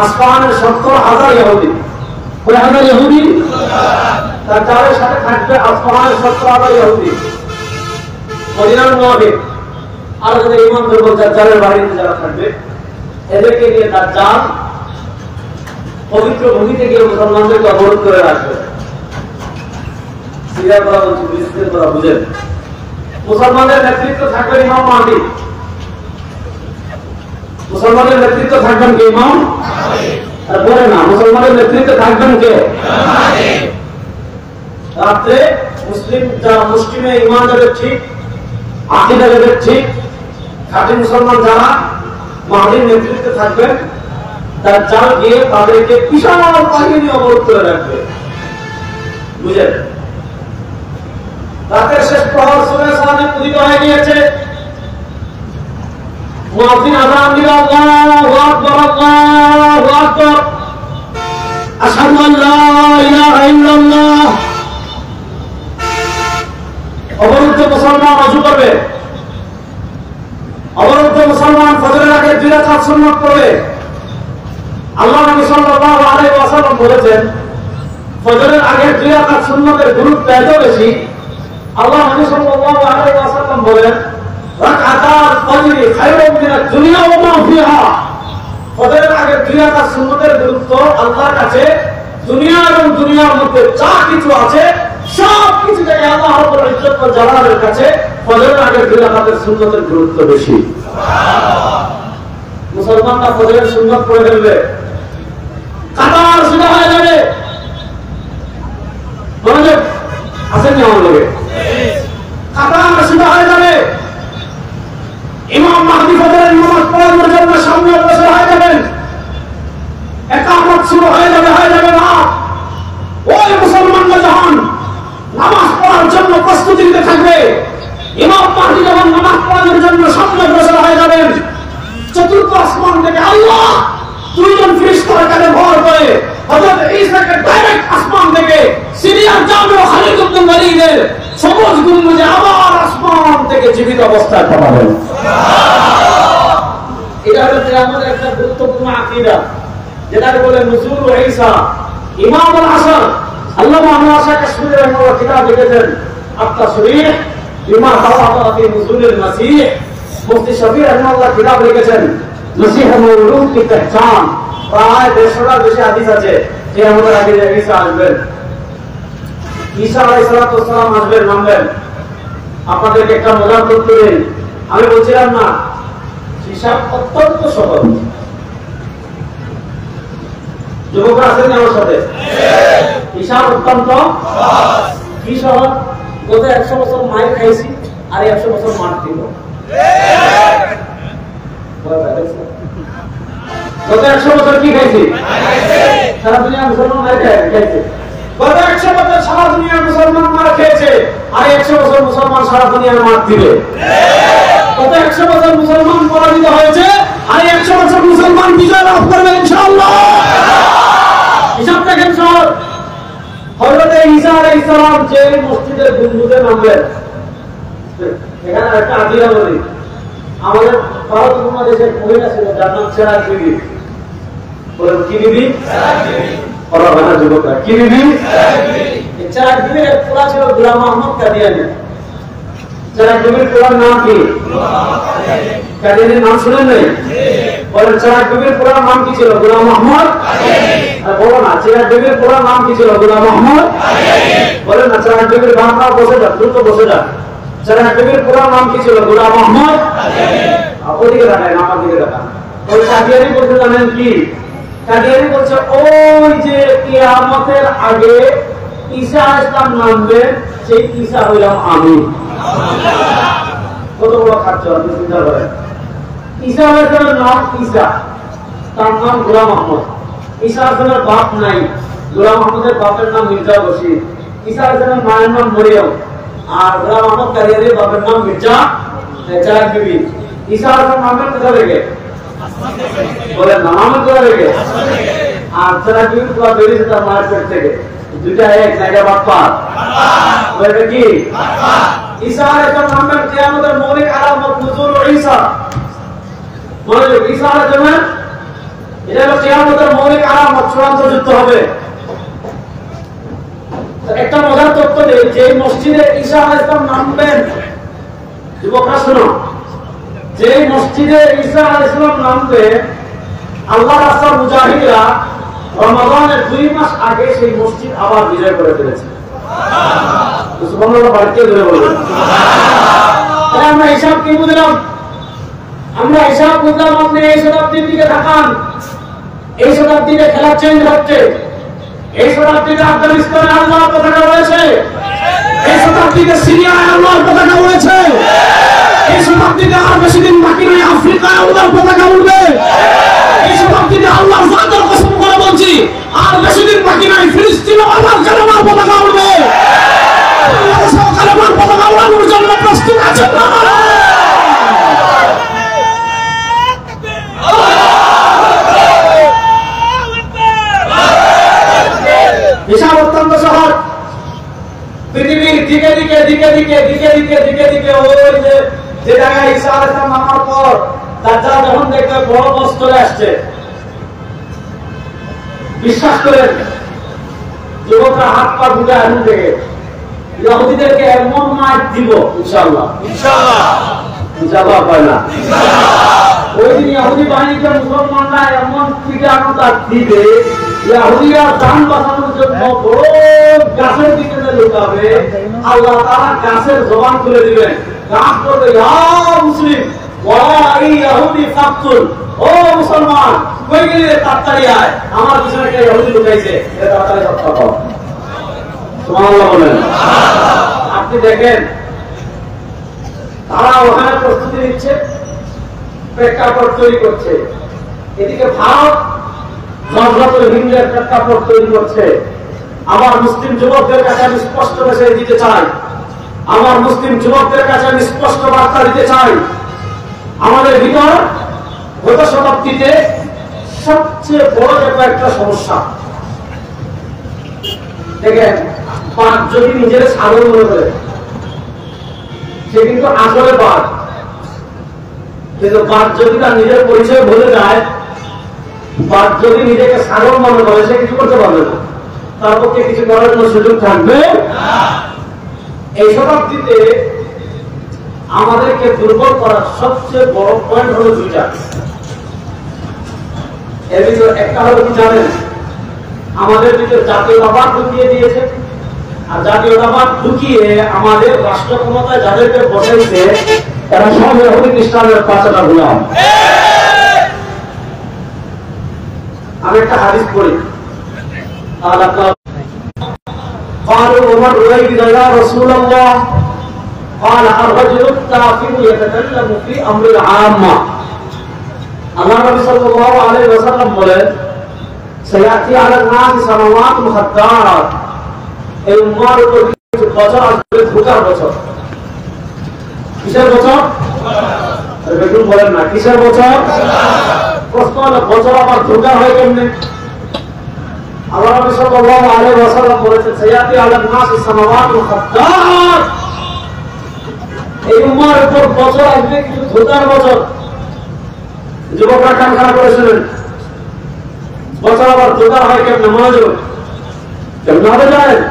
আসমানের 70,000 ইহুদি। কয় হাজার ইহুদি? যার সাথে থাকবে আসমানের 70,000 ইহুদি। মদিনার মুনাফিক আর যাদের ঈমান দুর্বল, দাজ্জালের বাড়িতে যারা থাকবে, এদেরকে নিয়ে দাজ্জাল পবিত্র ভূমিতে গিয়ে মুসলমানদেরকে অবরোধ করে রাখবে। সিরিয়া করা বলছি, বিস্তারিত করা বুঝেন। মুসলমানদের নেতৃত্ব থাকবেন ইমাম মাহদী। মুসলমানের নেতৃত্ব থাকবেন কে? ইমাম। আর বলে না, মুসলমানের নেতৃত্ব থাকবেন কে? রাত্রে মুসলিম যারা মুসলিমে ইমান যাদের ঠিক, আকীদা যাদের ঠিক, খাঁটি মুসলমান যারা মাহদীর নেতৃত্বে থাকবেন, দাজ্জাল গিয়ে তাদেরকে বিশাল বাহিনী অবরোধ করে রাখবে। বুঝলেন? রাতের শেষ প্রহর সূরা সালাতে উদিত হয়ে গিয়েছে। মুয়াজ্জিন আযান দিল, আল্লাহু আকবার, আল্লাহু আকবার, আশহাদু আল লা ইলাহা ইল্লাল্লাহ। অবরুদ্ধ মুসলমান ওযু করবে, অবরুদ্ধ মুসলমান ফজরের আগে 2 রাকাত সুন্নাত পড়বে। আল্লাহ নবী সাল্লাল্লাহু আলাইহি ওয়াসাল্লাম বলেছেন, ফজরের আগে 2 রাকাত সুন্নাতের গুরুত্ব এত বেশি। আল্লাহ নবী সাল্লাল্লাহু আলাইহি ওয়াসাল্লাম বলেন, রাকাতাল ফজরি খায়রুম মিনাদ দুনিয়া ওয়া মা ফিহা। ফজরের আগে 2 রাকাত সুন্নাতের গুরুত্ব আল্লাহর কাছে দুনিয়া এবং দুনিয়ার মধ্যে যা কিছু আছে সব কিছু থেকে আল্লাহ রাব্বুল ইজ্জত ওয়া জালালের কাছে ফজরের আগে 2 রাকাতের সুন্নাতের গুরুত্ব বেশি। সুবহানাল্লাহ। মুসলমানরা ফজরের সুন্নাত পড়ে ফেলবে, কাতার সোজা হয়ে যাবে। মনোযোগ আসেন আমার লোকে, কাতার সোজা হয়ে যাবে। ইমাম মাহদী ফজরের নামাজ পড়ানোর জন্য সামনে বসে হয়ে যাবেন। ইকামত শুরু হয়ে যাবে না। ওই মুসলমানরা যখন নামাজ পড়ার জন্য প্রস্তুতি নিতে থাকবে, ইমাম মাহদী যখন নামাজ পড়ানোর জন্য সামনে বসে হয়ে যাবেন, চতুর্থ আসমান থেকে আল্লাহ 2 জন ফেরেশতার কাঁধে ভর করে হযরত ঈসাকে ডাইরেক্ট আসমান থেকে সিরিয়ার জামে খালিদ ইবনে ওয়ালিদের সবুজ গম্বুজে আবার আসমান থেকে জীবিত অবস্থায় পাঠাবেন। সুবহানাল্লাহ। এটা হলো আমাদের একটা গুরুত্বপূর্ণ আকীদা, যেটাকে বলে নুজুল ঈসা। ইমাম আল হাসান আল্লামা আনোয়ার শাহ কাশ্মীরি রাহিমাহুল্লাহ কিতাব লিখেছেন আত-তাশরীহ বিমা তাওয়াতা ফি নুজুলিল মাসীহ। মুফতি শফি রাহিমাহুল্লাহ কিতাব লিখেছেন মসিহ মওলুদ কি পহচান। প্রায় 150টার বেশি হাদিস আছে যে আমাদের আগে ঈসা আসবেন, ঈসা আলাইহিস সালাতু ওয়াস সালাম আসবেন, নামবেন। আপনাদেরকে একটা মজার তথ্য দেই, আমি বলছিলাম না হিসাব অত্যন্ত সহজ। যুবকরা আছেন আমার সাথে? হিসাব অত্যন্ত সহজ। কি সহজ? গত 100 বছর মায়ের খাইছি আর 100 বছর মার দিব। গত 100 বছর কি খাইছি? সারা দুনিয়া মুসলমান মার খাইছে। গত 100 বছর সারা দুনিয়া মুসলমান মার খেয়েছে আর 100 বছর মুসলমান সারা দুনিয়ার মার দিবে। গত 100 বছর মুসলমান পরাজিত হয়েছে আর 100 বছর মুসলমান বিজয় লাভ করবে ইনশাআল্লাহ। হিসাব দেখেন সহজ। হযরত ঈসা আলাইহিস সালাম যে মসজিদের গম্বুজে নামবেন, এখানে একটা আকিদা বলি, আমাদের ভারত উপমহাদেশের মহিলা ছিল যার নাম চেরাগ বিবি। বলেন কি বিবি? চেরাগ বিবি। ওরা বানা যুবকরা কি বিবি? চেরাগ বিবি। এই চেরাগ বিবির এক পোলা ছিল গোলাম আহমদ কাদিয়ানী। চেরাগ বিবির পোলার নাম কি? গোলাম আহমদ কাদিয়ানী। কাদিয়ানীর নাম শুনেন নাই? বলেন চেরাগ বিবির পোলার নাম কি ছিল? গোলাম আহমদ কাদিয়ানী। আর বলো না চেরাগ বিবির পোলার নাম কি ছিল? গোলাম আহমদ কাদিয়ানী। বলেন না চেরাগ বিবির বাবা বসে যান, দ্রুত বসে যান। চেরাগ বিবির পুরা নাম কি ছিল? গোলাম আহমদ কাদিয়ানী। ওদিকে তাকান, আমার দিকে তাকান। ওই কাদিয়ানী বলতে জানেন কি? কাদিয়ানী বলছে ওই যে কিয়ামতের আগে ঈসা আলাইহিস সালাম নামবেন, সেই ঈসা হইলাম আমি। কত বড় খাচ্ছ আপনি চিন্তা করেন। ঈসা আলাইহিস সালামের নাম ঈসা, তার নাম গোলাম আহমদ। ঈসা আলাইহিস সালামের বাপ নাই, গোলাম আহমদের বাপের নাম মির্জা বশির। ঈসা আলাইহিস সালামের মায়ের নাম মরিয়ম, আর গোলাম আহমদ কাদিয়ানীর বাপের নাম মির্জা জালাল বিবি। ঈসা আলাইহিস সালাম নামবেন কোথা থেকে? বলেন না, নামের কোথা থেকে? আর জালাল বিবি তো বেরিয়েছে তার মায়ের পেট থেকে। দুইটা এক জায়গা বাপ্পা বলে কি? ঈসা আলাইহিস সালাম নামবেন কিয়ামতের মৌলিক আলামত নুজুল ঈসা। বলে ঈসা আলাইহিস সালাম এটা হলো কিয়ামতের মৌলিক আলামত, চূড়ান্ত যুদ্ধ হবে। একটা মজার তথ্য দেই, যে মসজিদে ঈসা আলাইহিস সালাম নামবেন, যুবকরা শুনো, যে মসজিদে ঈসা আলাইহিস সালাম নামবে, আল্লাহর রাস্তার মুজাহিদরা রমাদানের 2 মাস আগে সেই মসজিদ আবার বিজয় করে ফেলেছে। সুবহানাল্লাহ, বাড়িতে ধরে বলবেন। আমরা হিসাব কি বুঝলাম? আমরা হিসাব বুঝলাম। আপনি এই শতাব্দীর দিকে তাকান, এই শতাব্দীতে খেলা চেঞ্জ হচ্ছে। এই শতাব্দীতে আফগানিস্তানে আল্লাহর পতাকা রয়েছে, এই শতাব্দীতে সিরিয়ায় আল্লাহর পতাকা উড়েছে, এই শতাব্দীতে আর বেশি দিন বাকি নেই আফ্রিকায় আল্লাহর পতাকা উঠবে। এই শতাব্দীতে আল্লাহর জাতের কসম করে বলছি, আর বেশি দিন বাকি নাই ফিলিস্তিনে আল্লাহর কালেমার পতাকা উঠবে। বাংলাদেশেও কালেমার পতাকা উড়ানোর জন্য প্রস্তুত আছেন না? হিসাব অত্যন্ত সহজ। পৃথিবীর দিকে দিকে দিকে দিকে দিকে দিকে দিকে দিকে ওই যে জায়গায় ঈসা আলাইহিস সালাম নামার পর দাজ্জাল যখন দেখবে বড় বস চলে আসছে, বিশ্বাস করেন যুবকরা হাত পা গুটে এখন থেকে ইহুদিদেরকে এমন মার দিব ইনশাআল্লাহ, ইনশাআল্লাহ ইনশাআল্লাহ হয় না। ওই দিন ইহুদি বাহিনীকে মুসলমানরা এমন পিটানোটা দিবে, ইহুদিরা জান বাঁচানোর জন্য বড় গাছের দিকে লুকাবে, আল্লাহ তাআলা গাছের জবান খুলে দিবেন। গাছ বলবে ইয়া মুসলিম ওয়াই ইহুদি ফাকতুল, ও মুসলমান কই গেলি রে, তাড়াতাড়ি আয়, আমার পিছনে একটা ইহুদি লুকাইছে, এটা তাড়াতাড়ি হত্যা কর। সুবহানাল্লাহ বলেন। আপনি দেখেন তারা ওখানে প্রস্তুতি নিচ্ছে, প্রেক্ষাপট তৈরি করছে। এদিকে ভারত নজরাতুল হিন্দের প্রেক্ষাপট তৈরি করছে। আমার মুসলিম যুবকদের কাছে আমি স্পষ্ট মেসেজ দিতে চাই, আমার মুসলিম যুবকদের কাছে আমি স্পষ্ট বার্তা দিতে চাই, আমাদের ভিতর গত শতাব্দীতে সবচেয়ে বড় একটা সমস্যা দেখেন, বাঘ যদি নিজের ছাগল মনে করে সে কিন্তু আসলে বাঘ, কিন্তু বাঘ যদি তার নিজের পরিচয় ভুলে যায়, বাঘ যদি নিজেকে ছাগল মনে করে, সে কিছু করতে পারবে না, তার পক্ষে কিছু করার কোনো সুযোগ থাকবে। এই শতাব্দীতে আমাদেরকে দুর্বল করার সবচেয়ে বড় পয়েন্ট হলো দুইটা। এর ভিতরে একটা হলো কি জানেন, আমাদের ভিতরে জাতীয়তাবাদ ঢুকিয়ে দিয়েছে, আর জাতীয়তাবাদ ঢুকিয়ে আমাদের রাষ্ট্র ক্ষমতায় যাদেরকে বসাইছে তারা সব ইহুদি খ্রিস্টানের পাঁচটা গোলাম। আমি একটা হাদিস পড়ি, তাহলে আপনার قالوا عمر رويد يا رسول الله قال الرجل الكافر يتكلم في امر العامه। আল্লাহ নবী সাল্লাল্লাহু আলাইহি ওয়াসাল্লাম বলেন সায়াতি আলা নাস সামাওয়াত মুহাদ্দারাত, এই উম্মার উপর কিছু বছর আসবে, ধোঁকার বছর। কিসের বছর? বেগুন বলেন না, কিসের বছর? প্রশ্ন হলো বছর আবার ধোঁকা হয় কেমনে? আল্লাহ নবী সাল্লাল্লাহু আলাইহি ওয়াসাল্লাম বলেছেন সায়াতি আলা নাস সামাওয়াত মুহাদ্দারাত, এই উম্মার উপর বছর আসবে কিছু ধোঁকার বছর। যুবকরা কান খারাপ করে শুনেন, বছর আবার ধোঁকা হয় কেমনে? মনোযোগ, কেমন হবে জানেন?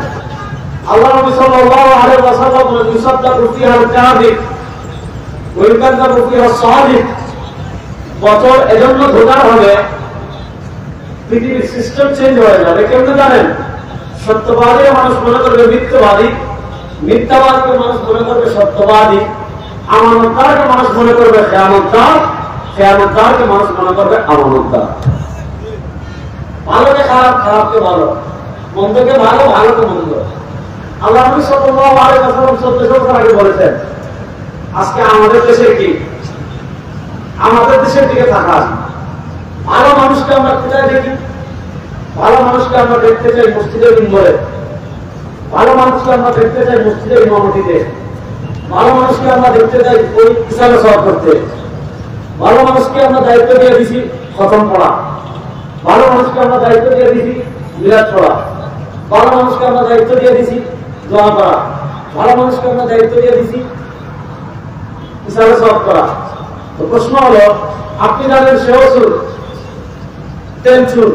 আল্লাহ নবী সাল্লাল্লাহু আলাইহি ওয়াসাল্লাম বলেন ইউসাদ্দাকু ফিহাল কাযিব ওয়া ইউকাযযাবু ফিহাস সাদিক। বছর এজন্য ধোঁকার হবে, পৃথিবীর সিস্টেম চেঞ্জ হয়ে যাবে। কেমনে জানেন? সত্যবাদী মানুষ মনে করবে মিথ্যাবাদী, মিথ্যাবাদীকে মানুষ মনে করবে সত্যবাদী, আমানতদারকে মানুষ মনে করবে খেয়ানতদার, খেয়ানতদারকে মানুষ মনে করবে আমানতদার। ভালোকে খারাপ, খারাপকে ভালো, মন্দকে ভালো, ভালোকে মন্দ। আল্লাহ নবী সাল্লাল্লাহু আলাইহি ওয়াসাল্লাম 1400 বছর আগে বলেছেন, আজকে আমাদের দেশের কি, আমাদের দেশের দিকে তাকান, ভালো মানুষকে আমরা কোথায় দেখি? ভালো মানুষকে আমরা দেখতে চাই মসজিদের মিম্বরে, ভালো মানুষকে আমরা দেখতে চাই মসজিদের ইমামতিতে, ভালো মানুষকে আমরা দেখতে চাই ওই ইসলামে সওয়াব করতে, ভালো মানুষকে আমরা দায়িত্ব দিয়ে দিছি খতম পড়া, ভালো মানুষকে আমরা দায়িত্ব দিয়ে দিছি মিলাদ পড়া, ভালো মানুষকে আমরা দায়িত্ব দিয়ে দিছি দোয়া করা, ভালো মানুষকে আমরা দায়িত্ব দিয়ে দিছি ইসলামে সওয়াব করা। তো প্রশ্ন হলো, আপনি জানেন সে ওসুর তেল চুর,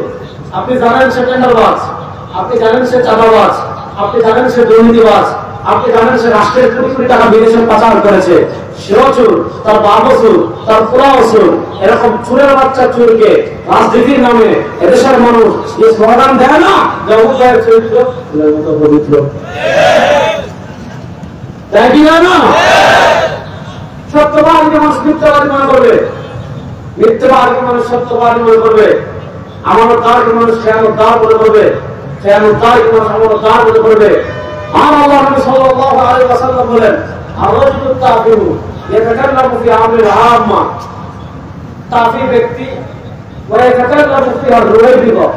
আপনি জানেন সে টেন্ডারবাজ, আপনি জানেন সে চাঁদাবাজ, আপনি জানেন সে দুর্নীতিবাজ, আপনি জানেন সে রাষ্ট্রের কোটি কোটি টাকা বিদেশে পাচার করেছে, সেও চুর, তার বাপও চুর, তার পোলাও চুর। এরকম চুরের বাচ্চা চুরকে রাজনীতির নামে এদেশের মানুষ যে স্লোগান দেয় না, জগৎ চরিত্র পবিত্র, তাই কি না? সত্যবাদীকে মানুষ মিথ্যাবাদী মনে করবে, মিথ্যাবাদীকে মানুষ সত্যবাদী মনে করবে, আমানতদারকে মানুষ খেয়ানতদার মনে করবে, খেয়ানতদারকে মানুষ আমানতদার মনে করবে। আর আল্লাহ নবী সাল্লাল্লাহু আলাইহি ওয়াসাল্লাম বলেন, আর-রাজুলু তাফিউ ইয়াতাকাল্লামু ফি আমরিল আম্মা, তাফি ব্যক্তি ওয়া ইয়াতাকাল্লামু ফি আর-রুয়াইবিদা।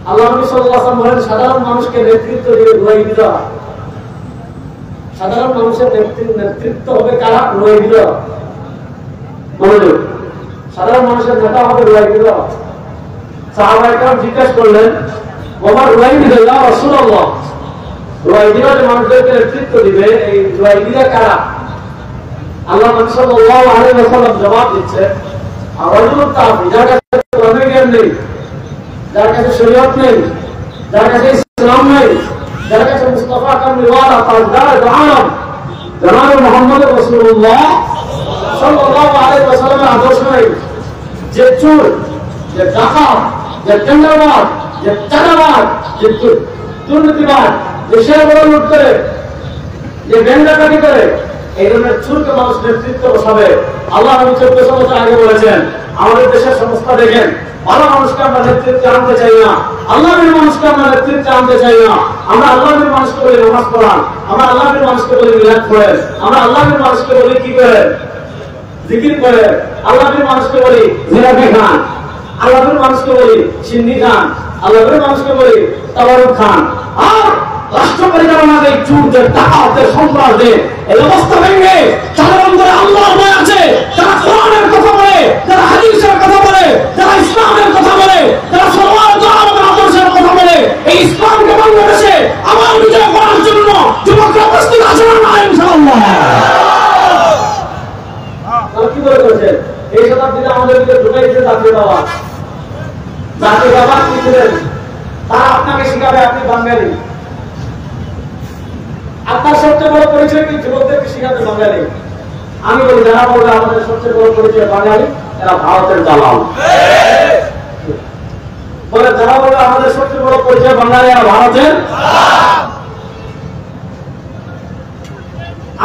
আল্লাহ নবী সাল্লাল্লাহু আলাইহি ওয়াসাল্লাম বলেন, সাধারণ মানুষকে নেতৃত্ব দিয়ে রুয়াইবিদা, সাধারণ মানুষের নেতৃত্ব হবে কারা? রুয়াইবিদা। মনোযোগ, সাধারণ মানুষের নেতা হবে রুয়াইবিদা। সাহাবায়ে কেরাম জিজ্ঞাসা করলেন, ওমর রুয়াইবিদা ইয়া রাসূলুল্লাহ, রুয়াইবিদা যে মানুষদেরকে নেতৃত্ব দিবে, এই রুয়াইবিদা কারা? আল্লাহ নবী সাল্লাল্লাহু আলাইহি ওয়াসাল্লাম জবাব দিচ্ছে, আর-রাজুলু তাফি, যার কাছে কোরআনের জ্ঞান নেই, যার কাছে শরীয়ত নেই, যার কাছে ইসলাম নেই, যার কাছে মুস্তাফা কামলিওয়ালা তাজদার আলম জনাব মুহাম্মদ রাসূলুল্লাহ সাল্লাল্লাহু আলাইহি ওয়াসাল্লামের আদর্শ নেই, যে চোর, যে ডাকাত, যে টেন্ডারবাজ, যে চাঁদাবাজ, যে দুর্নীতিবাজ, যে শেয়ার বাজার লুট করে, যে ব্যাংক ডাকাতি করে, এই ধরনের চোরকে মানুষ নেতৃত্ব বসাবে। আল্লাহ নবী 1400 বছর আগে বলেছেন, আমাদের দেশের সংস্থা দেখেন, ভালো মানুষকে আমরা নেতৃত্বে আনতে চাই না, আল্লাহর মানুষকে আমরা নেতৃত্বে আনতে চাই না। আমরা আল্লাহর মানুষকে বলি নামাজ পড়ান, আমরা আল্লাহর মানুষকে বলি মিলাদ পড়েন, আমরা আল্লাহর মানুষকে বলি কি করেন? জিকির করেন। আল্লাহর মানুষকে বলি জিলাপি খান, আল্লাহর মানুষকে বলি সিন্নি খান, আল্লাহর মানুষকে বলি তাবারুক খান। আর রাষ্ট্র পরিচালনার চুরদের, ডাকাতদের, সন্ত্রাসদের এই অবস্থা ভেঙে সাধারণ করে আল্লাহর ভয় আছে, যারা কোরআনের কথা বলে, যারা হাদিসের কথা বলে, যারা ইসলামের কথা বলে, যারা সর্বদা আমাদের আদর্শের কথা বলে, এই ইসলামকে বাংলাদেশে আবার বিজয় করার জন্য যুবকরা প্রস্তুত আছে না? ইনশাআল্লাহ। কি করে করেছেন? এই শতাব্দীতে আমাদের দিকে ঢুকাইছে জাতীয়তাবাদ। জাতীয়তাবাদ কি ছিলেন? তারা আপনাকে শিখাবে আপনি বাঙালি। আপনার সবচেয়ে বড় পরিচয় কি? যুবকদেরকে শিখাতে বাঙালি। আমি বলি, যারা বলবে আমাদের সবচেয়ে বড় পরিচয় বাঙালি, এরা ভারতের দালাল। বলে যারা বলবে আমাদের সবচেয়ে বড় পরিচয় বাঙালি, এরা ভারতের।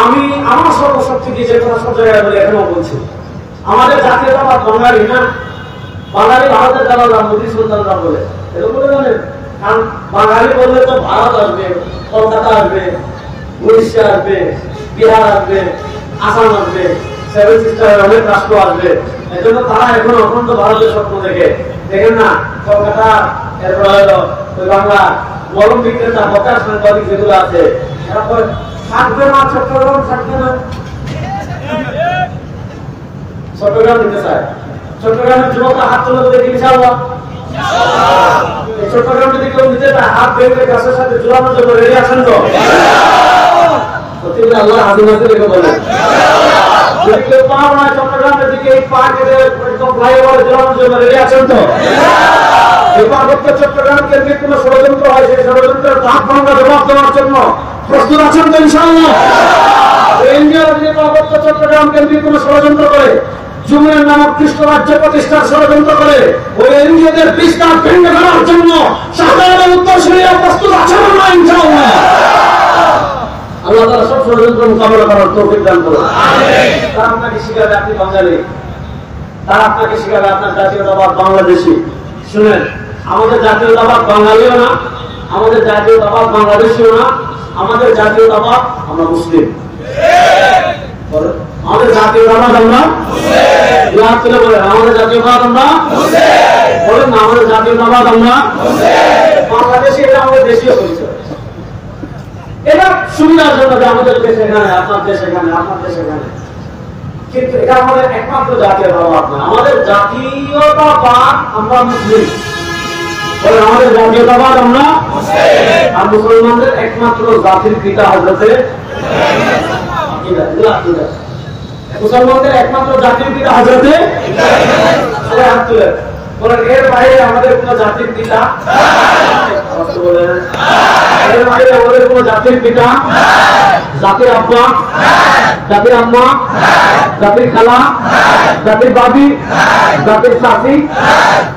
আমি আমার সর্বশক্তি দিয়ে যে কথা সব জায়গায় বলে এখনো বলছি, আমাদের জাতীয়তাবাদ বাঙালি না, বাঙালি ভারতের দালালরা, মোদী সুলতানরা বলে। এটা বলে জানেন? কারণ বাঙালি বললে তো ভারত আসবে, কলকাতা আসবে, উড়িষ্যা আসবে, বিহার আসবে, আসাম আসবে, সেভেন সিস্টারের অনেক রাষ্ট্র আসবে। এই জন্য তারা এখন অখণ্ড ভারতের স্বপ্ন দেখে। দেখেন না, কলকাতা, এরপর ওই বাংলা গরম বিক্রেতা, হতাশ সাংবাদিক যেগুলো আছে, এরপর থাকবে না, চট্টগ্রাম থাকবে না, চট্টগ্রাম নিতে চায়। চট্টগ্রামের যুবকরা হাত তুলে দেখি ইনশাআল্লাহ। চট্টগ্রাম যদি কেউ নিতে চায়, হাত বেঁধে গাছের সাথে ঝুলানোর জন্য রেডি আছেন তো? সত্যি করে আল্লাহ হাজির হাজির রেখে বলেন, যদি কেউ পাও না চট্টগ্রামের দিকে এই পা কেটে একদম ফ্লাইওভারে ঝুলানোর জন্য রেডি আছেন তো? এই পার্বত্য চট্টগ্রাম কেন্দ্রিক কোন ষড়যন্ত্র হয়, সেই ষড়যন্ত্রের দাঁত ভাঙা জবাব দেওয়ার জন্য প্রস্তুত আছেন তো ইনশাআল্লাহ? ইন্ডিয়ার যদি পার্বত্য চট্টগ্রাম কেন্দ্রিক কোন ষড়যন্ত্র করে, জুমের নামক খ্রিস্ট রাজ্য প্রতিষ্ঠার ষড়যন্ত্র করে, ওই এনজিওদের বিস্তার ভেঙে ফেলার জন্য সাধারণ উত্তরসূরিরা প্রস্তুত আছেন না ইনশাআল্লাহ? আল্লাহ তাআলা সব ষড়যন্ত্র মোকাবেলা করার তৌফিক দান করুন। আমিন। তারা আপনাকে শিখাবে আপনি বাঙালি, তারা আপনাকে শিখাবে আপনার জাতীয়তাবাদ বাংলাদেশী। শুনেন, আমাদের জাতীয়তাবাদ বাঙালিও না, আমাদের জাতীয়তাবাদ বাংলাদেশিও না, আমাদের জাতীয়তাবাদ আমরা মুসলিম। আমাদের জাতীয়তাবাদ আমরা মুসলিম বলেন, আমাদের জাতীয়তাবাদ আমরা বলেন না, আমাদের জাতীয়তাবাদ আমরা বাংলাদেশে, এটা আমাদের দেশীয় পরিচয়। এটা সুবিধার জন্য যে আমাদের দেশ এখানে, আপনার দেশ এখানে, আপনার দেশ এখানে, কিন্তু এটা আমাদের একমাত্র জাতীয়তাবাদ না। আমাদের জাতীয়তাবাদ আমরা মুসলিম বলেন, আমাদের জাতীয়তাবাদ আমরা আর মুসলমানদের একমাত্র জাতির পিতা হযরতে মুসলমানদের একমাত্র জাতির পিতা হযরতে হাত তুলে বলেন, এর বাইরে আমাদের কোন জাতির পিতা, এর বাইরে আমাদের কোন জাতির পিতা, জাতির আব্বা, জাতির আম্মা, জাতির খালা, জাতির বাবি, জাতির চাচি,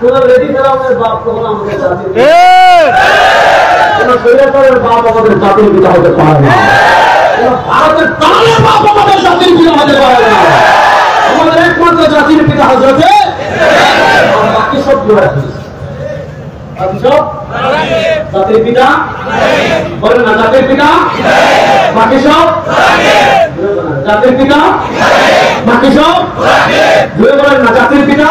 কোন রেডি করা আমাদের বাপ কখনো আমাদের জাতির কোন শরীরের বাপ আমাদের জাতির পিতা হতে পারে না। ভারতের দালালের বাপ আমাদের জাতির পিতা হতে পারে না। আমাদের একমাত্র জাতির পিতা হযরতে বাকি সব জাতির পিতা বলেন না, জাতির পিতা বাকি সব জাতির পিতা বাকি সব ধুয়ে বলেন না, জাতির পিতা।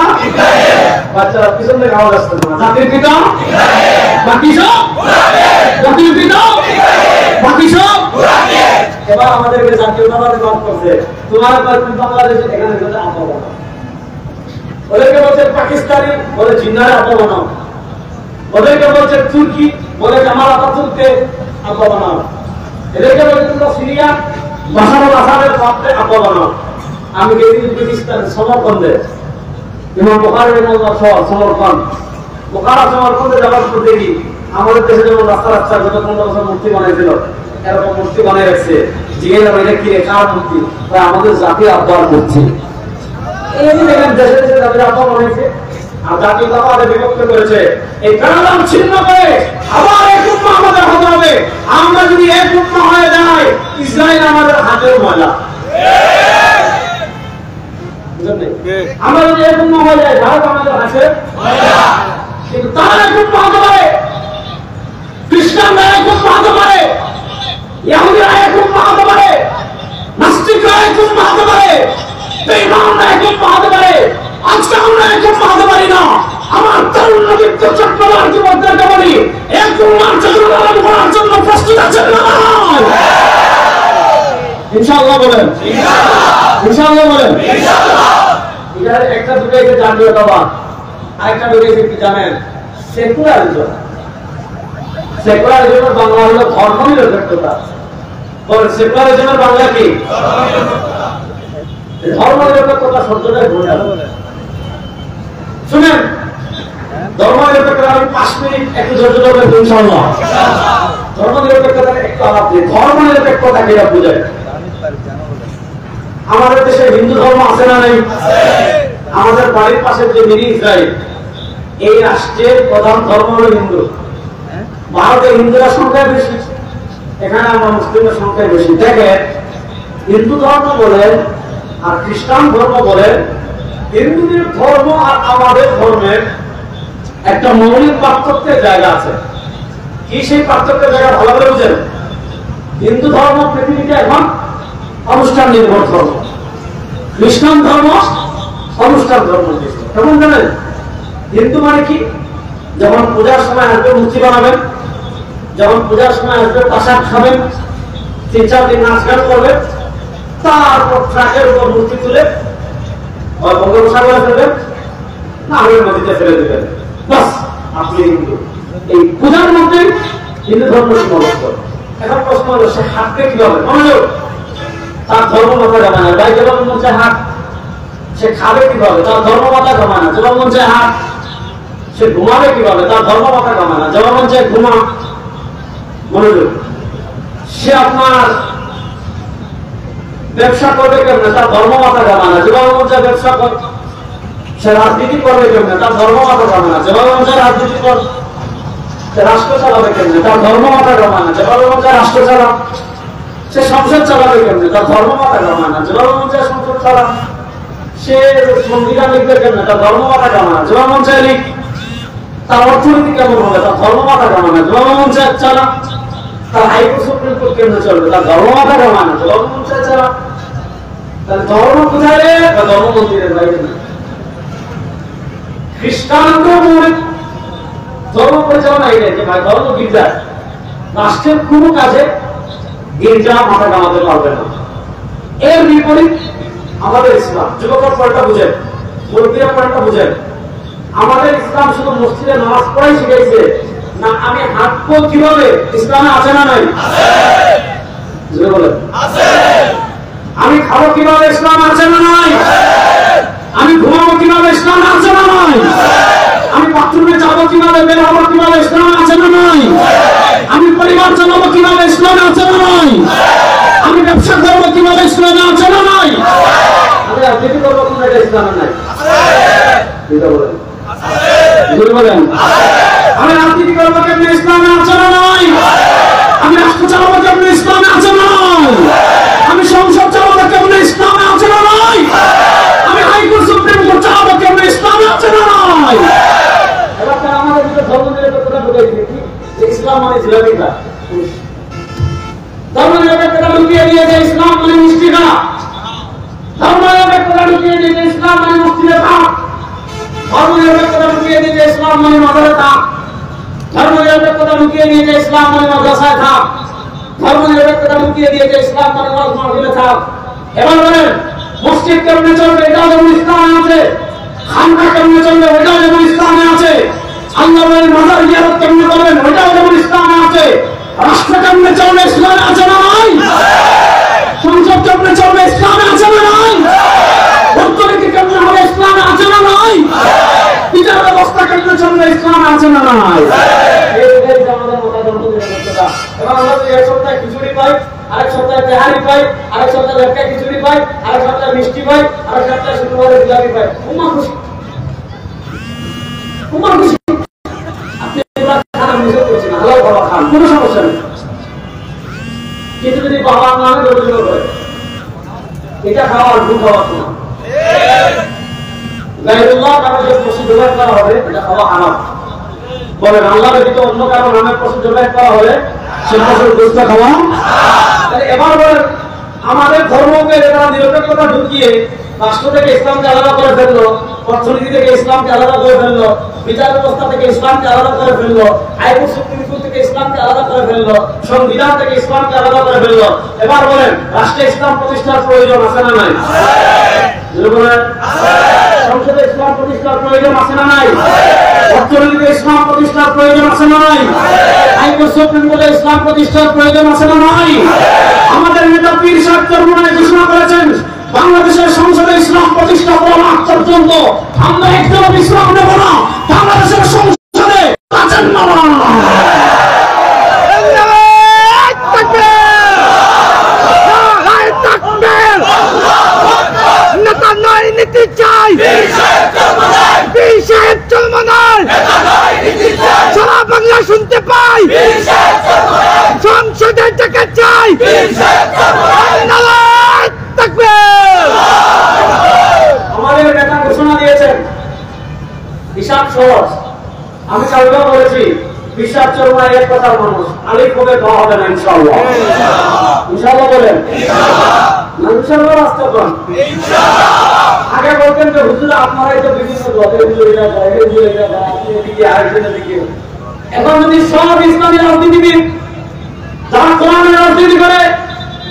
বাচ্চারা পিছন থেকে আওয়াজ আসতে না, জাতির পিতা বাকি সব জাতির পিতা বাকি সব। এবার আমাদেরকে জাতীয়তাবাদে বাদ করছে, তোমার বাংলাদেশে এখানে আব্বা বানাও, ওদেরকে বলছে পাকিস্তানি, বলে জিন্নারে আব্বা বানাও, ওদেরকে বলছে তুর্কি, বলে কামাল আতাতুর্ককে আব্বা বানাও, এদেরকে বলছে তোমরা সিরিয়া বাশার আল আসাদের বাপকে আব্বা বানাও। আমি গেছি উজবেকিস্তান সমরকন্দে, ইমাম বুখারী রাহিমাহুল্লাহ শহর সমরকন্দ, বুখারা সমরকন্দে যাওয়ার পর দেখি আমাদের দেশে যেমন রাস্তা রাস্তা গত 15 বছর মূর্তি বানাইছিল, এরকম মূর্তি বানাই রাখছে। জিজ্ঞেস এটা কি কার মূর্তি? আমাদের জাতির আব্বার মূর্তি। এই দেখেন দেশে দেশে জাতির আব্বা বানাইছে আর জাতীয়তাবাদে বিভক্ত করেছে। এই কারালাম ছিন্ন করে আবার এক উম্মাহ আমাদের হতে হবে। আমরা যদি এক উম্মাহ হয়ে যাই, ইসরায়েল আমাদের হাতের ময়লা। আমরা যদি এক উম্মাহ হয়ে যাই, ভারত আমাদের হাতের ময়লা। কিন্তু তারা এক উম্মাহ হতে পারে, খ্রিস্টানরা এক উম্মাহ হতে পারে, ইহুদিরা এক উম্মাহ হতে পারে, নাস্তিকরা এক উম্মাহ হতে পারে, বেঈমানরা এক উম্মাহ হতে পারে। আজকে আমরা এক উম্মাহ হতে পারি না। আমার তরুণ নবীত্ব চট্টগ্রাম যুবকদেরকে বলি, এক উম্মাহর জন্য লড়াই করার জন্য প্রস্তুত আছেন না? ইনশাআল্লাহ বলেন, ইনশাআল্লাহ বলেন। এটার একটা দুটো জাতীয়তাবাদ, আরেকটা ঢুকেছে কি জানেন? সেকুলারিজম। সেকুলারিজমের বাংলা হলো ধর্মনিরপেক্ষতা। বলেন সেকুলারিজমের বাংলা কি? ধর্মনিরপেক্ষতা শব্দটাই ভুল। শুনেন, ধর্মনিরপেক্ষতা আমি 5 মিনিট একটু ধৈর্য ধরবেন ইনশাআল্লাহ। ধর্মনিরপেক্ষতা একটু আলাপ দিই। ধর্মনিরপেক্ষতা কি বোঝায়? আমাদের দেশে হিন্দু ধর্ম আছে না নেই? আমাদের বাড়ির পাশে যে মিনি ইসরায়েল, এই রাষ্ট্রের প্রধান ধর্ম হলো হিন্দু। ভারতে হিন্দুরা সংখ্যায় বেশি, এখানে আমরা মুসলিমের সংখ্যায় বেশি। দেখেন, হিন্দু ধর্ম বলেন আর খ্রিস্টান ধর্ম বলেন, হিন্দুদের ধর্ম আর আমাদের ধর্মের একটা মৌলিক পার্থক্যের জায়গা আছে। কি সেই পার্থক্যের জায়গা ভালো করে বুঝেন? হিন্দু ধর্ম পৃথিবীতে এখন অনুষ্ঠান নির্ভর ধর্ম, খ্রিস্টান ধর্ম অনুষ্ঠান ধর্ম। কেমন জানেন? হিন্দু মানে কি? যখন পূজার সময় আসবে মূর্তি বানাবেন, যখন পূজার সময় আসবে প্রসাদ খাবেন, 3-4 দিন নাচ গান করবেন, তারপর ট্রাকের উপর মূর্তি তুলে বঙ্গোপসাগরে ফেলবেন, না আগের নদীতে ফেলে দেবেন, বাস আপনি হিন্দু। এই পূজার মধ্যে হিন্দু ধর্ম সীমাবদ্ধ। এখন প্রশ্ন হলো, সে হাঁটবে কিভাবে? মনোযোগ, তার ধর্ম মাথা জমা না। ভাই যেমন মন চায় হাঁট, সে খাবে কিভাবে? তার ধর্ম মাথা জমা না। যেমন মন চায় হাঁট, সে ঘুমাবে কিভাবে? তার ধর্ম মাথা জমা না। যেমন মন চায় ঘুমা। মনোযোগ, সে আপনার ব্যবসা করবে কেমনে? তার ধর্ম মাথা জমা না। যেমন মন চায় ব্যবসা কর। সে রাজনীতি করবে কেমনে? তার ধর্ম মাথা জমা না। যেমন মন চায় রাজনীতি কর। সে রাষ্ট্র চালাবে কেমনে? তার ধর্ম মাথা জমা না। যেমন মন চায় রাষ্ট্র চালা। সে সংসদ চালাবে কেমনে? তার ধর্ম মাথা জমা না। যেমন মন চায় সংসদ চালা। সে সংবিধান লিখবে কেমনে? তার ধর্ম মাথা জমা না। যেমন মন চায় লিখ। তার অর্থনীতি কেমন হবে, তার ধর্ম মাথা কেমন হবে, জনগণ চালা, তার হাইকোর্ট সুপ্রিম কোর্ট কেন্দ্রে চলবে, তার ধর্ম মাথা কেমন আছে, জনগণ চালা। তাহলে ধর্ম কোথায় রে, ধর্ম মন্দিরের বাইরে না। খ্রিস্টানদের মনে ধর্ম পরিচালনা এটাই যে ভাই ধর্ম গির্জা, রাষ্ট্রের কোনো কাজে গির্জা মাথা কামাতে পারবে না। এর বিপরীত আমাদের ইসলাম, যুবকরা পয়েন্টটা বুঝেন, মুরব্বীরা পয়েন্টটা বুঝেন, আমাদের ইসলাম শুধু মসজিদে নামাজ পড়াই শিখাইছে না, আমি হাঁটবো কিভাবে ইসলামে আছে না নাই? বলেন আমি খাবো কিভাবে ইসলামে আছে না নাই? আমি ঘুমাবো কিভাবে ইসলামে আছে না নাই? আমি বাথরুমে যাবো কিভাবে, বের হবো কিভাবে ইসলামে আছে না নাই? আমি পরিবার চালাবো কিভাবে ইসলামে আছে না নাই? আমি ব্যবসা করবো কিভাবে ইসলামে আছে না নাই? আমি রাজনীতি করবো কোন এটা ইসলামে নাই? বলেন আমি রাজনীতি করবো কেমনি ইসলামে আছে না নাই? আমি রাষ্ট্র চালাবো কেমনি ইসলামে আছে না নাই? আমি সংসদ চালাবো কেমনি ইসলামে আছে না নাই? আমি হাইকোর্ট সুপ্রিম কোর্ট চালাবো কেমনি ইসলামে আছে না নাই? এবার তারা আমাদের ভিতরে ধর্ম নিরপেক্ষতা ঢুকাই দিয়েছি যে ইসলাম মানে জিলাপিটা, ধর্ম নিরপেক্ষতা ঢুকিয়ে দিয়েছে ইসলাম মানে মিষ্টি খাওয়া, ধর্ম নিরপেক্ষতা ঢুকিয়ে দিয়েছে ইসলাম মানে মসজিদে থাক, ধর্ম নিরপেক্ষতা ঢুকিয়ে দিয়েছে ইসলাম মানে মাজারে থাক, ধর্ম নিরপেক্ষতা ঢুকিয়ে দিয়েছে ইসলাম মানে মাদ্রাসায় থাক, ধর্ম নিরপেক্ষতা ঢুকিয়ে দিয়েছে ইসলাম মানে ওয়াজ মাহফিলে থাক। এবার বলেন মসজিদ কেমনে চলবে, এটাও যেমন ইসলামে আছে, খানকা কেমনে চলবে ওইটাও যেমন ইসলামে আছে, আল্লাহ বলেন মাজার জিয়ারত কেমনে করবেন ওইটাও যেমন ইসলামে আছে, রাষ্ট্র কেমনে চলবে ইসলামে আছে না নাই? সংসদ কেমনে চলবে ইসলামে আছে না নাই? অর্থনীতি কেমনে হবে ইসলামে আছে না নাই? বিচার ব্যবস্থা কেমনে চলবে ইসলামে আছে না নাই? এবার আমরা এক সপ্তাহে খিচুড়ি পাই, আরেক সপ্তাহে তেহারি পাই, আরেক সপ্তাহে লেটকা খিচুড়ি পাই, আরেক সপ্তাহে মিষ্টি পাই, আরেক সপ্তাহে শুক্রবারে জিলাপি পাই। উমা খুশি, উমা খুশি। আপনি খানা নিজে করছেন, হালাল খাবার খান, কোনো সমস্যা নেই, কিন্তু যদি বাবার নামে জোর করে এটা খাওয়ার ভুল খাওয়ার না, গায়রুল্লাহ কারো যে পশু জবাই করা হবে এটা খাওয়া হারাম। বলেন আল্লাহ ব্যতীত অন্য কারো নামে পশু জবাই করা হলে সে পশুর গোশত খাওয়া। এবার বলেন আমাদের ধর্মকে যারা নিরপেক্ষতা ঢুকিয়ে রাষ্ট্র থেকে ইসলামকে আলাদা করে ফেললো, অর্থনীতি থেকে ইসলামকে আলাদা করে ফেললো, বিচার ব্যবস্থা থেকে ইসলামকে আলাদা করে ফেললো, হাইকোর্ট সুপ্রিম কোর্ট থেকে ইসলামকে আলাদা করে ফেললো, সংবিধান থেকে ইসলামকে আলাদা করে ফেললো। এবার বলেন রাষ্ট্রে ইসলাম প্রতিষ্ঠার প্রয়োজন আছে না নাই? সংসদে ইসলাম প্রতিষ্ঠার প্রয়োজন আছে না নাই? অর্থনীতিতে ইসলাম প্রতিষ্ঠার প্রয়োজন আছে না নাই? হাইকোর্ট সুপ্রিম কোর্টে ইসলাম প্রতিষ্ঠার প্রয়োজন আছে না নাই? আমাদের নেতা পীর সাহেব চরমনায় ঘোষণা করেছেন বাংলাদেশের সংসদে ইসলাম প্রতিষ্ঠা করা মাত্র পর্যন্ত আমরা একদম ইসলাম নেব না, বাংলাদেশের সংসদে আছেন না। নেতা নয় নীতি চাই, পীর সাহেব চরমনায় সারা বাংলা শুনতে পাই, সংসদে টাকা চাই, আমাদের নেতা ঘোষণা দিয়েছেন হিসাব সহজ। আমি কালকে বলেছি হিসাব চরমায় এক কথার মানুষ, আলিফ হবে ক হবে না ইনশাআল্লাহ। ইনশাআল্লাহ বলেন না, ইনশাআল্লাহ রাস্তা কোন আগে বলতেন যে হুজুর আপনারাই তো বিভিন্ন দলে জড়িয়ে যায়, জড়িয়ে যায়, আপনি এদিকে আরেকজনের দিকে। এখন যদি সব ইসলামী রাজনীতিবিদ যারা কোরআনের রাজনীতি করে,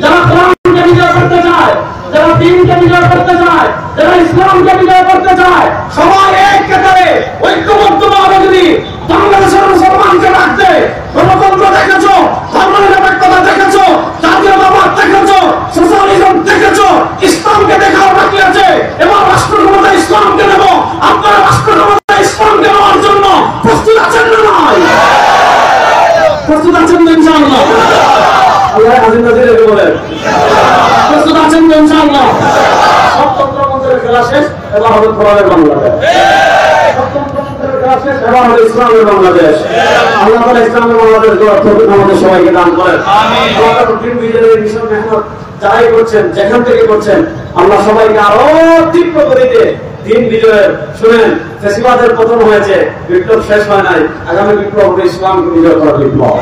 যারা কোরআনকে বিজয় করতে চায়, যারা দ্বীনকে বিজয় করতে চায়, যারা ইসলামকে বিজয় করতে চায়, সবাই এক কাতারে ঐক্যবদ্ধভাবে যদি বাংলাদেশের মুসলমানকে রাখতে, গণতন্ত্র দেখেছো, ধর্মনিরপেক্ষতা দেখেছো, জাতীয়তাবাদ দেখেছো, সোশ্যালিজম দেখেছো, ইসলামকে দেখাও বাকি আছে। এবার রাষ্ট্র ক্ষমতা ইসলামকে নেব, আপনারা রাষ্ট্র ক্ষমতা ইসলামকে নেওয়ার জন্য প্রস্তুত আছেন না নয়? প্রস্তুত আছেন তো ইনশাআল্লাহ? আল্লাহ আজিম নাজির বলেন প্রস্তুত আছেন তো ইনশাআল্লাহ? সব তন্ত্রমন্ত্রের খেলা শেষ, এবার হবে কোরআনের বাংলাদেশ। সব তন্ত্রমন্ত্রের খেলা শেষ, এবার হবে ইসলামের বাংলাদেশ। আল্লাহ তাআলা ইসলামের বাংলাদেশ গড়ার তৌফিক আমাদের সবাইকে দান করেন। আল্লাহ তাআলা দিন বিজয়ের মিশন মেহনত যারাই করছেন, যেখান থেকে করছেন, আল্লাহ সবাইকে আরো তীব্র গতিতে দিন বিজয়ের। শুনেন, ফেসিবাদের পতন হয়েছে, বিপ্লব শেষ হয় নাই। আগামী বিপ্লব হবে ইসলামকে বিজয় করা বিপ্লব।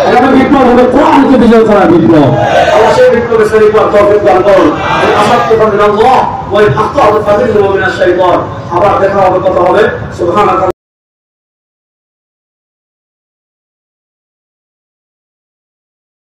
আগামী বিপ্লব হবে কোরআনকে বিজয় করা বিপ্লব। আল্লাহ সেই বিপ্লবে শরীক হওয়ার তৌফিক দান করুন। আসাদকে আল্লাহ ওই আখতাউ ফাদিল মুমিনাশ শাইতান। আবার দেখা হবে, কথা হবে। সুবহানাল্লাহ।